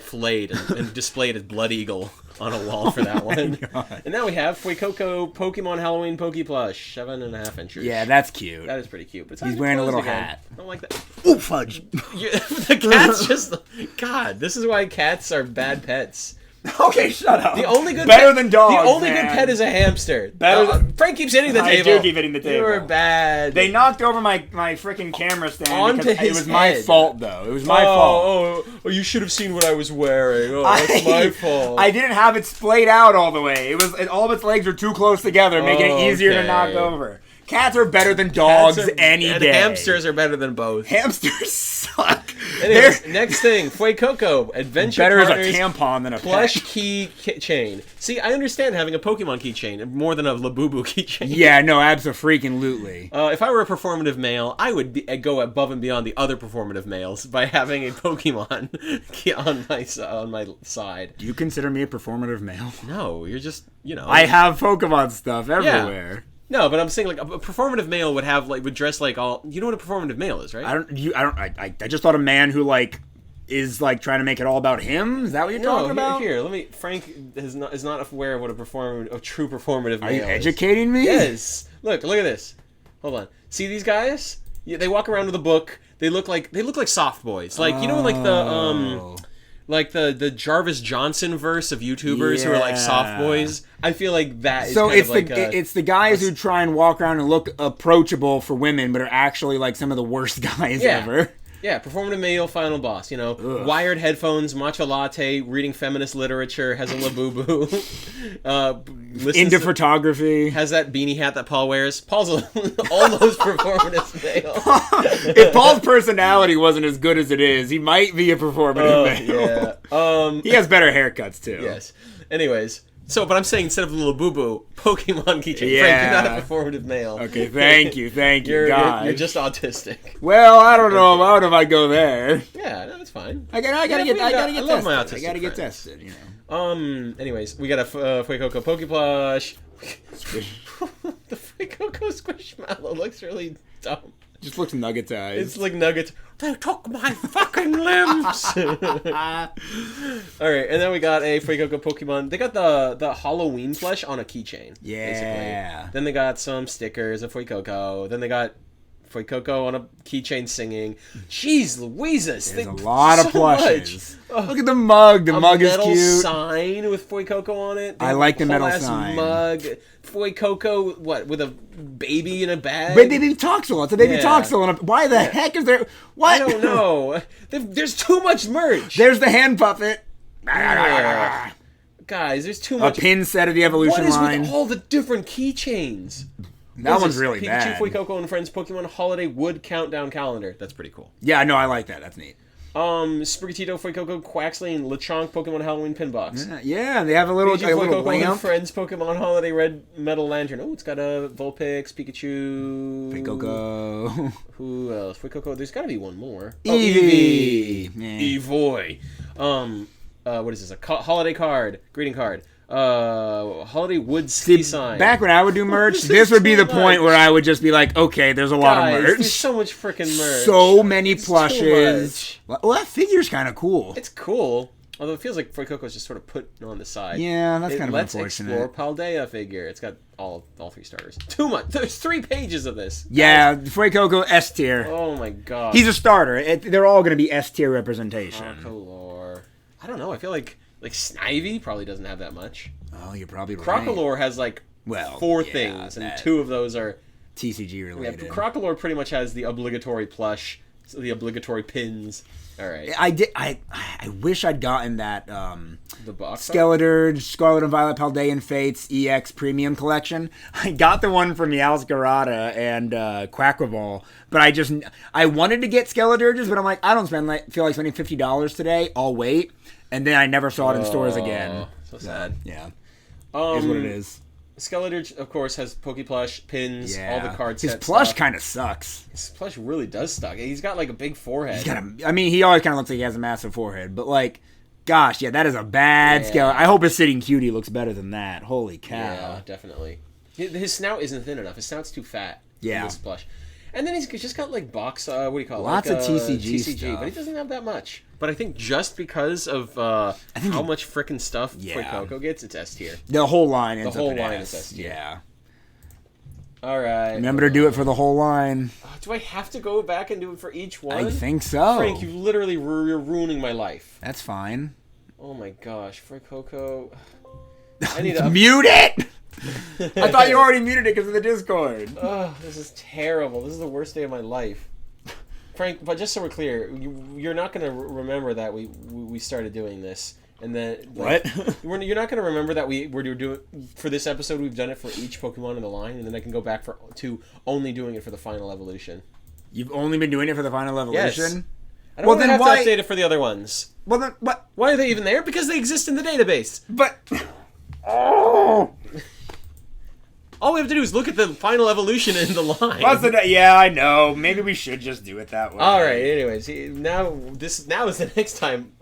filleted and displayed as Blood Eagle on a wall for that one. God. And now we have Fuecoco Pokemon Halloween Poke Plush, 7.5 inches. Yeah, that's cute. That is pretty cute. But He's wearing a little hat. I don't like that. Ooh, fudge. The cat's just... God, this is why cats are bad pets. Okay, shut up. The only good better pet, than dogs. The only man. good pet is a hamster. Frank keeps hitting the I table. do keep hitting the table. You are bad. They knocked over my freaking camera stand Onto because his it was my head. fault, though. It was my fault. Oh, you should have seen what I was wearing. Oh, that's my fault. I didn't have it splayed out all the way. All of its legs are too close together, making it easier to knock over. Cats are better than dogs any and day. Hamsters are better than both. Hamsters suck. Anyways, next thing, Fuecoco, Adventure Better as Partners, a tampon than a plush pet. keychain. See, I understand having a Pokemon keychain more than a Labubu keychain. Yeah, no, abso-freaking-lutely. If I were a performative male, I would go above and beyond the other performative males by having a Pokemon on my side. Do you consider me a performative male? No, you're just, I have Pokemon stuff everywhere. Yeah. No, but I'm saying like a performative male would dress like all. You know what a performative male is, right? I just thought a man who is trying to make it all about him. Is that what you're talking about? Here, let me. Frank is not aware of what a true performative male is. Are you educating me? Yes. Look at this. Hold on. See these guys? Yeah, they walk around with a book. They look like soft boys. Like the Jarvis Johnson verse of YouTubers who are like soft boys. I feel like that is it's the guys who try and walk around and look approachable for women, but are actually like some of the worst guys ever. Yeah, performative male final boss. Wired headphones, matcha latte, reading feminist literature, has a Labubu. Into photography. Has that beanie hat that Paul wears. Paul's almost performative male. If Paul's personality wasn't as good as it is, he might be a performative male. Yeah. He has better haircuts too. Yes. Anyways. But I'm saying instead of Labubu, Pokemon keychain. Yeah. Frank, you're not a performative male. Okay, thank you, guys. You're just autistic. Well, I don't know about if I go there. Yeah, no, that's fine. I gotta get tested. love my autistic I gotta get friends. tested. Anyways, we got a Fuecoco Pokeplush. The Fuecoco Squishmallow looks really dumb. Just looks nuggetized. It's like nuggets. They took my fucking limbs. All right, and then we got a Fuecoco Pokemon. They got the Halloween plush on a keychain. Yeah. Basically. Then they got some stickers of Fuecoco. Then they got Fuecoco on a keychain singing. Jeez Louises. There's a lot of plushes. Look at the mug. The mug is cute. A metal sign with Fuecoco on it. I like the metal whole-ass sign. Mug. Fuecoco, with a baby in a bag? Baby Toxel. It's a baby Toxel. Why the heck is there... What? I don't know. There's too much merch. There's the hand puppet. Guys, there's too much. A pin set of the evolution line. What is with all the different keychains? That one's really Pikachu, bad. Fuecoco, and Friends Pokemon Holiday Wood Countdown Calendar. That's pretty cool. Yeah, no, I like that. That's neat. Sprigatito, Fuecoco, Quaxley, and Lechonk Pokemon Halloween pin box. Yeah, they have a little, Fuecoco and lamp. Friends Pokemon Holiday Red Metal Lantern. Oh, it's got a Vulpix, Pikachu. Fuecoco. Who else? Fuecoco. There's got to be one more. Eevee. Eevee. What is this? A holiday card. Greeting card. Holiday wood ski sign. Back when I would do merch, this would be the point where I would just be like, okay, there's a lot of merch. There's so much freaking merch. So many plushes. Well, that figure's kind of cool. It's cool. Although it feels like Fuecoco's just sort of put on the side. Yeah, that's kind of Let's unfortunate. explore Paldea figure. It's got all 3 starters. Too much. There's 3 pages of this. Yeah, Fuecoco S tier. Oh my god. He's a starter. They're all going to be S tier representation. Crocolore. I don't know. I feel like Snivy probably doesn't have that much. Oh, you're probably right. Crocolore has 4 things, and 2 of those are TCG related. Yeah, Crocolore pretty much has the obligatory plush, so the obligatory pins. All right. I wish I'd gotten that the box Skeledirge, Scarlet and Violet Paldean Fates EX Premium Collection. I got the one from Meowscarada and Quaquaval, but I wanted to get Skeledirges, but I'm like, I don't feel like spending $50 today. I'll wait. And then I never saw it in stores again. So sad. Yeah. Is what it is. Skeledirge, of course, has Pokeplush, pins, all the card sets. His plush kind of sucks. His plush really does suck. He's got a big forehead. He always kind of looks like he has a massive forehead, but gosh, yeah, that is a bad Skeledirge. I hope his sitting cutie looks better than that. Holy cow. Yeah, definitely. His snout isn't thin enough. His snout's too fat. Yeah. In this plush. And then he's just got box, what do you call it? Lots of TCG stuff. But he doesn't have that much. But I think just because of how much frickin' stuff Fuecoco gets, it's S tier. The whole line is S tier. Yeah. All right. Remember to do it for the whole line. Do I have to go back and do it for each one? I think so. Frank, you literally you're ruining my life. That's fine. Oh my gosh, Frank Coco. I need to mute it. I thought you already muted it because of the Discord. Oh, this is terrible. This is the worst day of my life. Frank, but just so we're clear, you're not going to remember that we started doing this. And then what? You're not going to remember that we're doing for this episode. We've done it for each Pokemon in the line, and then I can go back to only doing it for the final evolution. You've only been doing it for the final evolution. Yes. I don't have to update it for the other ones. Well then, what? Why are they even there? Because they exist in the database. But all we have to do is look at the final evolution in the line. Yeah, I know. Maybe we should just do it that way. All right. Anyways, now is the next time.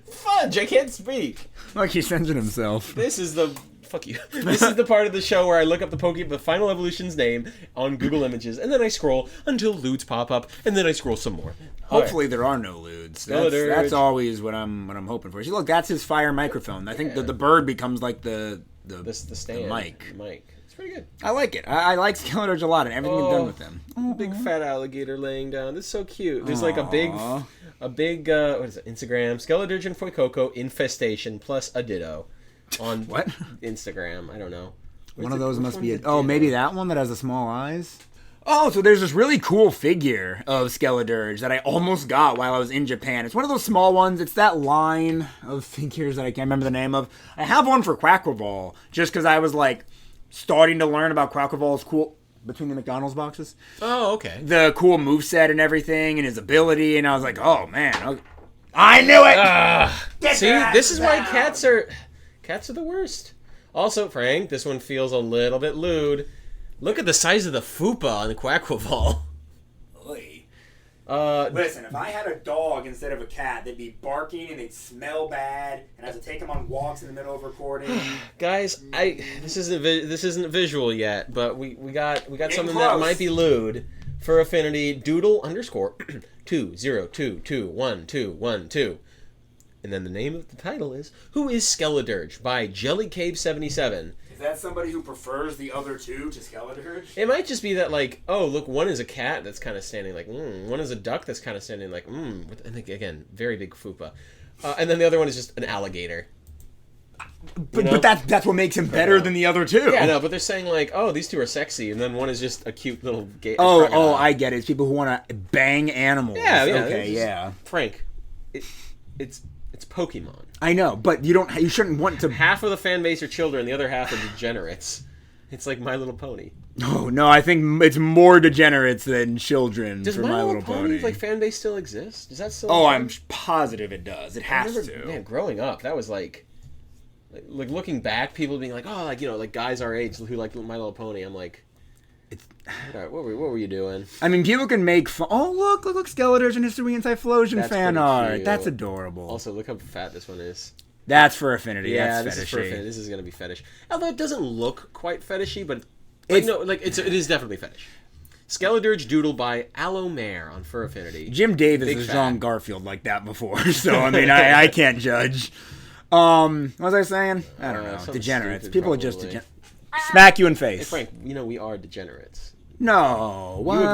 Fudge! I can't speak. Look, he's censored himself. This is the fuck you. This is the part of the show where I look up the final evolution's name on Google Images, and then I scroll until lewds pop up, and then I scroll some more. Hopefully there are no lewds. That's always what I'm hoping for. See, look, that's his fire microphone. I think the bird becomes like the stand, the mic. The mic. It's pretty good. I like it. I like Skeledirge a lot and everything you've done with him. Big fat alligator laying down. This is so cute. There's like a big what is it? Instagram Skeledirge and Fuecoco infestation plus a ditto on what Instagram. I don't know. One of those must be maybe that one that has the small eyes. Oh, so there's this really cool figure of Skeledirge that I almost got while I was in Japan. It's one of those small ones. It's that line of figures that I can't remember the name of. I have one for Quaquaval just because I was like starting to learn about Quaquaval's cool between the McDonald's boxes. Oh, okay. The cool moveset and everything and his ability, and I was like, oh man, I knew it. See, this is why cats are the worst. Also, Frank, this one feels a little bit lewd. Look at the size of the fupa on the Quaquaval. Listen, if I had a dog instead of a cat, they'd be barking and they'd smell bad, and I have to take them on walks in the middle of recording. Guys, this isn't visual yet, but we got something close. that might be lewd. For affinity, doodle _ 20221212, and then the name of the title is "Who is Skeledirge" by JellyCave77. Is that somebody who prefers the other two to Skeledirge? It might just be that, like, oh, look, one is a cat that's kind of standing like, one is a duck that's kind of standing like, and again, very big fupa. And then the other one is just an alligator. But that's what makes him better than the other two. Yeah, no, but they're saying, like, oh, these two are sexy, and then one is just a cute little gay. Oh, I get it. It's people who want to bang animals. Yeah. Okay, yeah. Frank, it's Pokemon. I know, but you shouldn't want to. Half of the fan base are children, the other half are degenerates. It's like My Little Pony. No, I think it's more degenerates than children. Does for My Little Pony like fan base still exist? Does that still? Oh, I'm positive it does. It has to. Man, growing up, that was like looking back, people being like, oh, like, you know, like guys our age who like My Little Pony. I'm like, what were you doing? I mean, people can make fun. Oh, look, Skeledirge and Hisuian Typhlosion fan art. Cute. That's adorable. Also, look how fat this one is. That's for affinity. Yeah, that's this fetishy. is for affinity. This is gonna be fetish. Although it doesn't look quite fetishy, but it is definitely fetish. Skeledirge doodle by Allomare on Fur Affinity. Jim Davis has drawn Garfield like that before, so I mean, I can't judge. What was I saying? I don't know. Degenerates. People are just degenerates. Smack you in face. Hey Frank, you know we are degenerates. No, what? You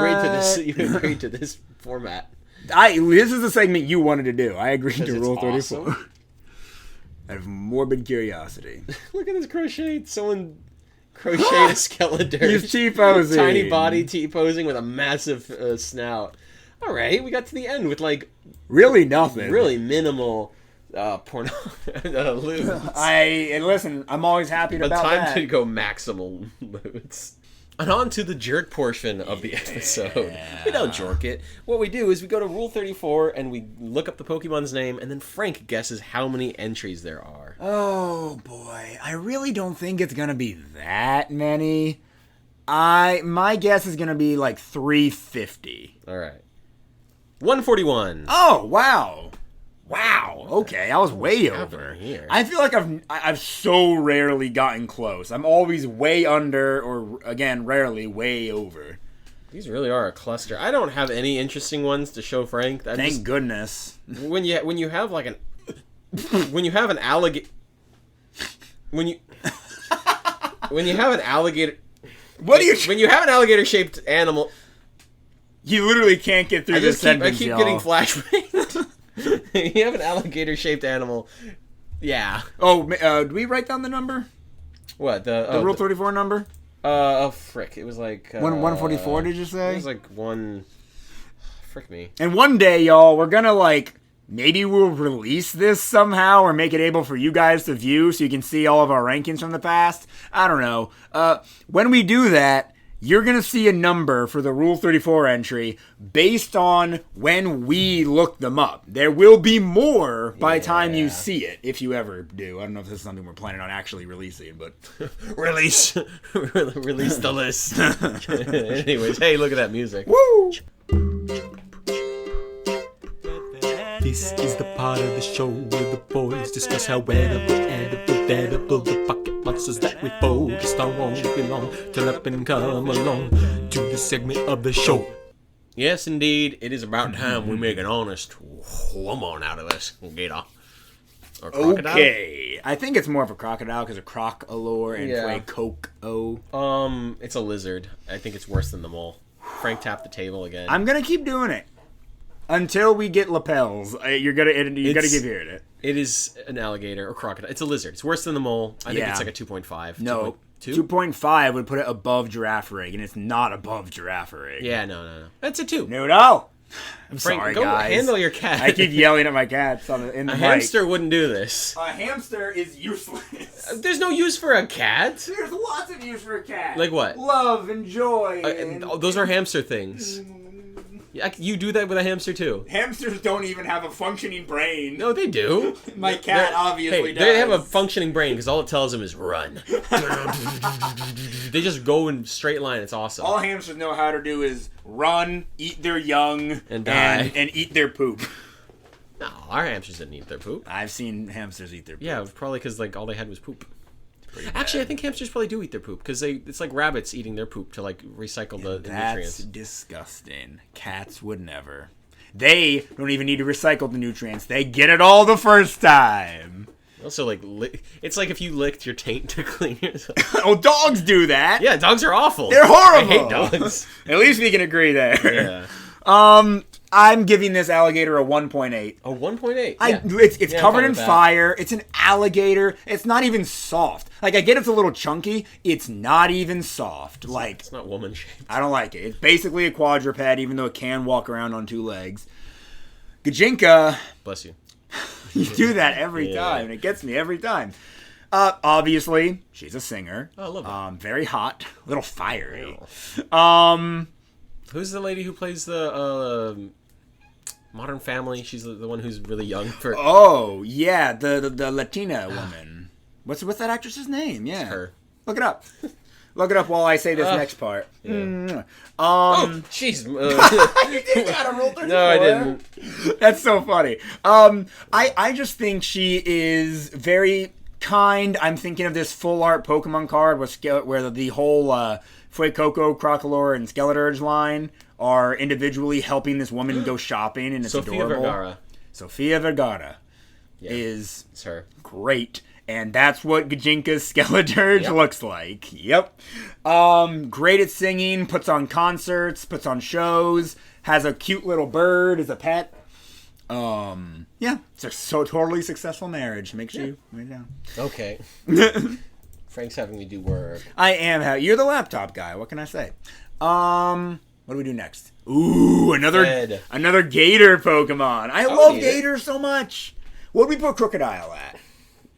agreed to this format. This is the segment you wanted to do. I agreed to Rule 34. Awesome. Out of morbid curiosity. Look at this crochet. Someone crocheted a Skeledirge. He's T-posing. Tiny body T-posing with a massive snout. All right, we got to the end with like really nothing. Really minimal porno lewds. And listen, I'm always happy about that. Time to go maximal lewds. And on to the jerk portion of the episode. We don't jerk it. What we do is we go to Rule 34 and we look up the Pokemon's name, and then Frank guesses how many entries there are. Oh boy, I really don't think it's gonna be that many. My guess is gonna be like 350. All right, 141. Oh wow. Wow. Okay, I was way over. Here? I feel like I've so rarely gotten close. I'm always way under, or again, rarely way over. These really are a cluster. I don't have any interesting ones to show Frank. Thank goodness. When you have like an alligator when you have an alligator. What do you? When you have an alligator-shaped animal, You literally can't get through this sentence, I keep y'all. getting flashbanged. You have an alligator-shaped animal. Yeah. Oh, do we write down the number? What The Rule 34 number? Oh frick! It was like 144. Did you say? It was like one. Frick me. And one day, y'all, we're gonna maybe we'll release this somehow or make it able for you guys to view so you can see all of our rankings from the past. I don't know. When we do that, you're going to see a number for the Rule 34 entry based on when we look them up. There will be more by the time you see it, if you ever do. I don't know if this is something we're planning on actually releasing, but... Release the list. Anyways, hey, look at that music. Woo! This is the part of the show where the boys discuss how edible the pocket monsters that we focused on won't belong. Turn up and come along to the segment of the show. Yes, indeed. It is about time we make an honest woman out of this gator. Or crocodile. Okay. I think it's more of a crocodile because of croc allure and play coke-o. It's a lizard. I think it's worse than the mole. Frank tapped the table again. I'm going to keep doing it. Until we get lapels, you gotta keep hearing it. It is an alligator or crocodile. It's a lizard. It's worse than the mole. I think it's like a 2.5. No, 2? 2.5 would put it above giraffe rig, and it's not above giraffe rig. Yeah, no. That's a 2. No. I'm Frank, sorry, go guys. handle your cat. I keep yelling at my cats in the mic. Hamster wouldn't do this. A hamster is useless. There's no use for a cat. There's lots of use for a cat. Like what? Love and joy. And those are hamster things. You do that with a hamster too. Hamsters don't even have a functioning brain. No, they do. My cat obviously does. They have a functioning brain because all it tells them is run. They just go in straight line. It's awesome. All hamsters know how to do is run, eat their young, and die, and eat their poop. No, our hamsters didn't eat their poop. I've seen hamsters eat their poop. Yeah, probably because all they had was poop. Actually, I think hamsters probably do eat their poop because it's like rabbits eating their poop to recycle the nutrients. That's disgusting. Cats would never. They don't even need to recycle the nutrients. They get it all the first time. Also, it's like if you licked your taint to clean yourself. Oh, dogs do that. Yeah, dogs are awful. They're horrible. I hate dogs. At least we can agree there. Yeah. I'm giving this alligator a 1.8. A 1.8? Yeah. It's covered in fire. It's an alligator. It's not even soft. I get it's a little chunky. It's not even soft. It's not woman-shaped. I don't like it. It's basically a quadruped, even though it can walk around on 2 legs. Gajinka. Bless you. You do that every time, and it gets me every time. Obviously, she's a singer. Oh, I love it. Very hot. A little fiery. Who's the lady who plays the Modern Family? She's the one who's really young. Oh, yeah, the Latina woman. What's that actress's name? Yeah. It's her. Look it up. Look it up while I say this next part. Yeah. Oh, jeez. You did got a Rule 34. No, I didn't. That's so funny. I just think she is very kind. I'm thinking of this full art Pokemon card where the whole Fuecoco, Crocolore, and Skeledirge line are individually helping this woman go shopping, and it's adorable. Sofia Vergara is it's her. Great. And that's what Gajinka's Skeledirge looks like. Yep. Great at singing, puts on concerts, puts on shows, has a cute little bird as a pet. Yeah, it's a totally successful marriage. Make sure you write it down. Okay. Frank's having me do work. I am. You're the laptop guy. What can I say? What do we do next? Ooh, another gator Pokemon. I love gators so much. What would we put Crocodile at?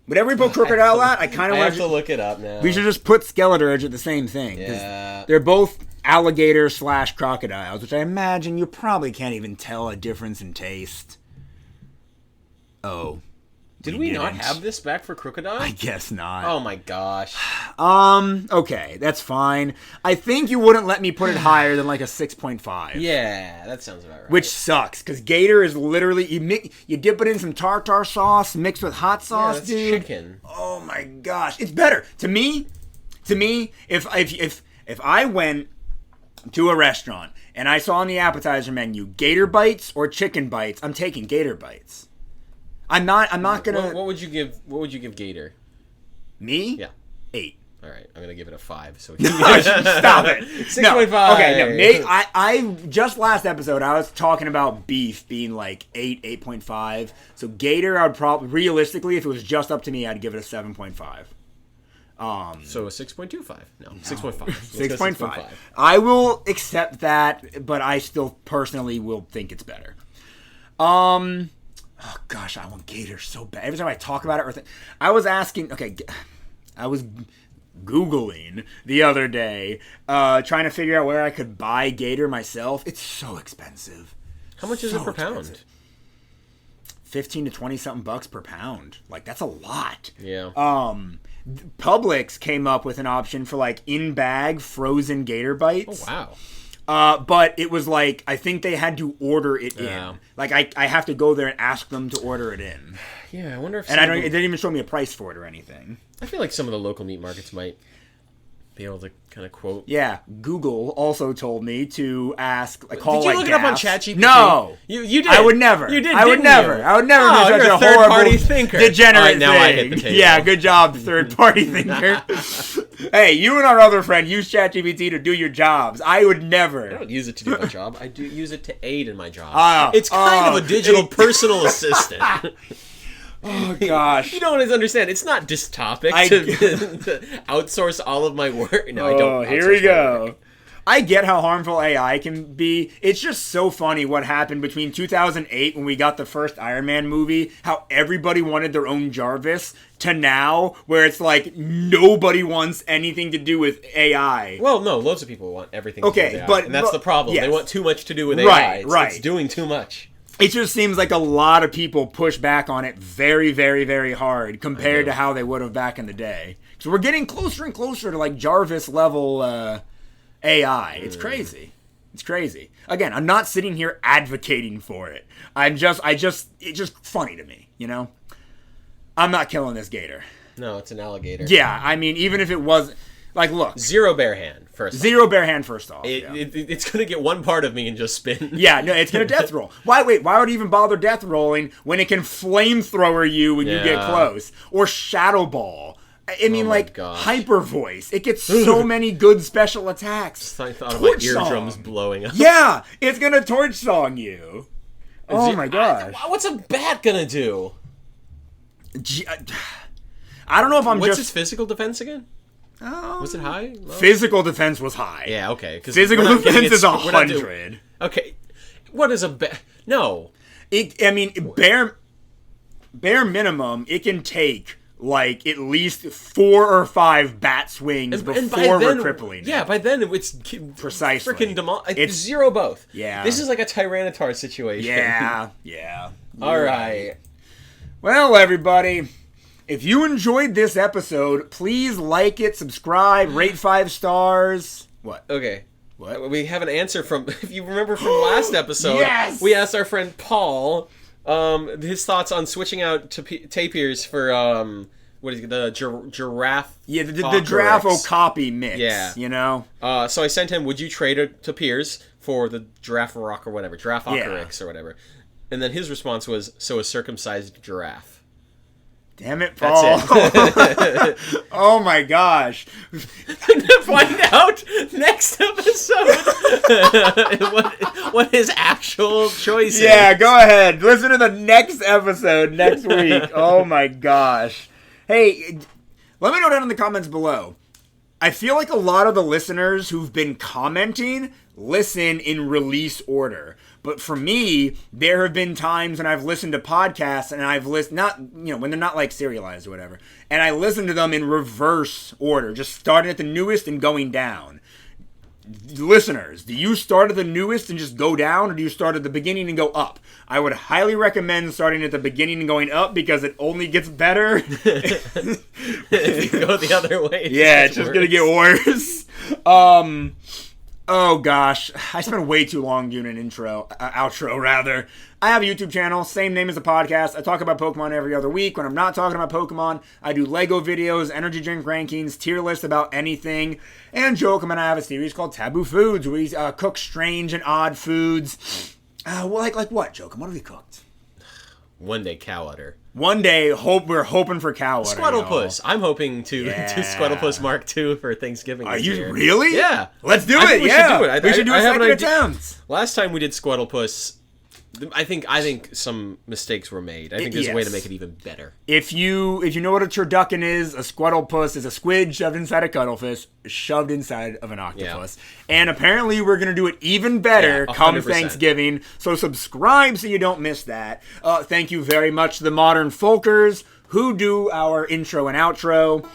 Whatever we put Crocodile at, I kind of want to look it up now. We should just put Skeledirge at the same thing. Yeah. They're both alligator/crocodiles, which I imagine you probably can't even tell a difference in taste. Oh. Did we not have this back for Crocodile? I guess not. Oh my gosh. Okay, that's fine. I think you wouldn't let me put it higher than a 6.5. Yeah, that sounds about right. Which sucks, because Gator is literally, you dip it in some tartar sauce mixed with hot sauce, that's dude. Chicken. Oh my gosh. It's better. To me, if I went to a restaurant and I saw on the appetizer menu Gator bites or chicken bites, I'm taking Gator bites. I'm not gonna. What would you give Gator? Me? Yeah. 8. All right, I'm gonna give it a 5. So Stop it. 6.5. No. Okay, no. I just last episode I was talking about beef being like 8.5. So Gator, I'd probably realistically, if it was just up to me, I'd give it a 7.5. So a 6.25. No, 6.5. 6.5. I will accept that, but I still personally will think it's better. Oh gosh, I want Gator so bad. Every time I talk about it, I was asking. Okay, I was Googling the other day, trying to figure out where I could buy Gator myself. It's so expensive. How much is it per pound? 15 to 20 something bucks per pound. Like, that's a lot. Yeah. Publix came up with an option for like in-bag frozen Gator bites. Oh wow. But it was like, I think they had to order it Yeah. in. Like, I have to go there and ask them to order it in. Yeah, I wonder if. And it didn't even show me a price for it or anything. I feel like some of the local meat markets might be able to kind of quote. Yeah, Google also told me to ask. Did you look it up on ChatGPT? No, you did. I would never. You did. I would never. You? I would never Oh, do you're such a a third-party horrible, thinker. degenerate All right, now thing. I hit the table. Yeah, good job, third-party thinker. Hey, you and our other friend use ChatGPT to do your jobs. I would never. I don't use it to do my job. I do use it to aid in my job. It's kind of a it- digital personal assistant. Oh gosh. You don't understand. It's not dystopic to outsource all of my work. No, I don't. Oh, here we go. I get how harmful AI can be. It's just so funny what happened between 2008 when we got the first Iron Man movie, how everybody wanted their own Jarvis, to now where it's like nobody wants anything to do with AI. Well, no, loads of people want everything to do with AI, and that's the problem. Yes. They want too much to do with Right, AI. right. It's doing too much. It just seems like a lot of people push back on it very, very, very hard compared to how they would have back in the day. So we're getting closer and closer to like Jarvis level AI. It's crazy. It's crazy. Again, I'm not sitting here advocating for it. It's just funny to me, you know? I'm not killing this gator. No, it's an alligator. Yeah, I mean, even if it was, like, look. Zero bare hand, first off. Zero bare hand, first off. It's going to get one part of me and just spin. Yeah, no, it's going to death roll. Why would it even bother death rolling when it can flamethrower you when you get close? Or shadow ball. I mean, hyper voice. It gets so many good special attacks. I thought of my eardrums blowing up. Yeah, it's going to torch song you. Oh my gosh. What's a bat going to do? I don't know if I'm What's its physical defense again? Was it high? Low? Physical defense was high. Yeah, okay. Physical defense is 100. Okay. What is a bat? No. Bare minimum, it can take like at least 4 or 5 bat swings before we're crippling. Yeah, by then it's precisely freaking it's zero both. Yeah. This is like a Tyranitar situation. Yeah. All right. Well, everybody, if you enjoyed this episode, please like it, subscribe, rate 5 stars. What? Okay. What? We have an answer from, if you remember from last episode, yes! We asked our friend Paul his thoughts on switching out tapirs for, what is it, the giraffe? Yeah, the giraffe copy mix, yeah. You know? So I sent him, would you trade it to Piers for the giraffe rock or whatever, giraffe Ocarix or whatever. And then his response was, so a circumcised giraffe. Damn it, Paul. That's it. Oh my gosh. To find out next episode what his actual choice is. Yeah, go ahead. Listen to the next episode next week. Oh my gosh. Hey, let me know down in the comments below. I feel like a lot of the listeners who've been commenting listen in release order. But for me, there have been times when I've listened to podcasts and I've listened, when they're not like serialized or whatever, and I listen to them in reverse order, just starting at the newest and going down. Listeners, do you start at the newest and just go down, or do you start at the beginning and go up? I would highly recommend starting at the beginning and going up because it only gets better. If you go the other way, it's just going to get worse. Oh gosh, I spent way too long doing an outro rather. I have a YouTube channel, same name as the podcast. I talk about Pokemon every other week. When I'm not talking about Pokemon, I do Lego videos, energy drink rankings, tier lists about anything. And Joachim and I have a series called Taboo Foods, where we cook strange and odd foods. Like what, Joachim? What have we cooked? One day, cow udder. One day, we're hoping for cow udder. Squaddlepuss. I'm hoping to do Yeah. Squaddlepuss Mark II for Thanksgiving. Are this you year. really? Yeah. Let's do I it. think we yeah. should do it. We should do a have an second idea. attempt. Last time we did Squaddlepuss, I think some mistakes were made. I think there's a way to Yes. make it even better. If you know what a turducken is, a squaddlepuss is a squid shoved inside a cuttlefish, shoved inside of an octopus. And apparently we're going to do it even better Yeah, come 100%. Thanksgiving. So subscribe so you don't miss that. Thank you very much to the Modern Folkers who do our intro and outro.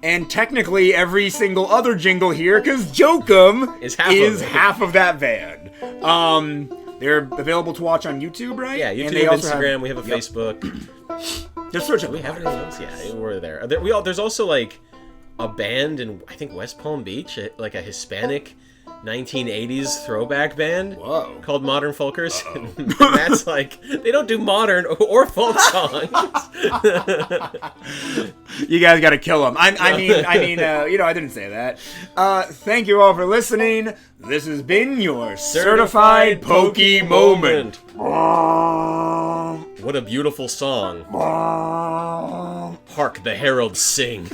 And technically every single other jingle here, because Joachim Is half of it. half of that band. They're available to watch on YouTube, right? Yeah, YouTube, And they also Instagram, have- we have a Yep. Facebook. Just search it. Do we have anything else? Yeah, we're there. There's also like a band in I think West Palm Beach, like a Hispanic 1980s throwback band Whoa. called Modern Folkers. And that's like they don't do modern or folk songs. You guys got to kill him. I mean, I didn't say that. Thank you all for listening. This has been your certified Pokey Moment. What a beautiful song. Hark the heralds sing.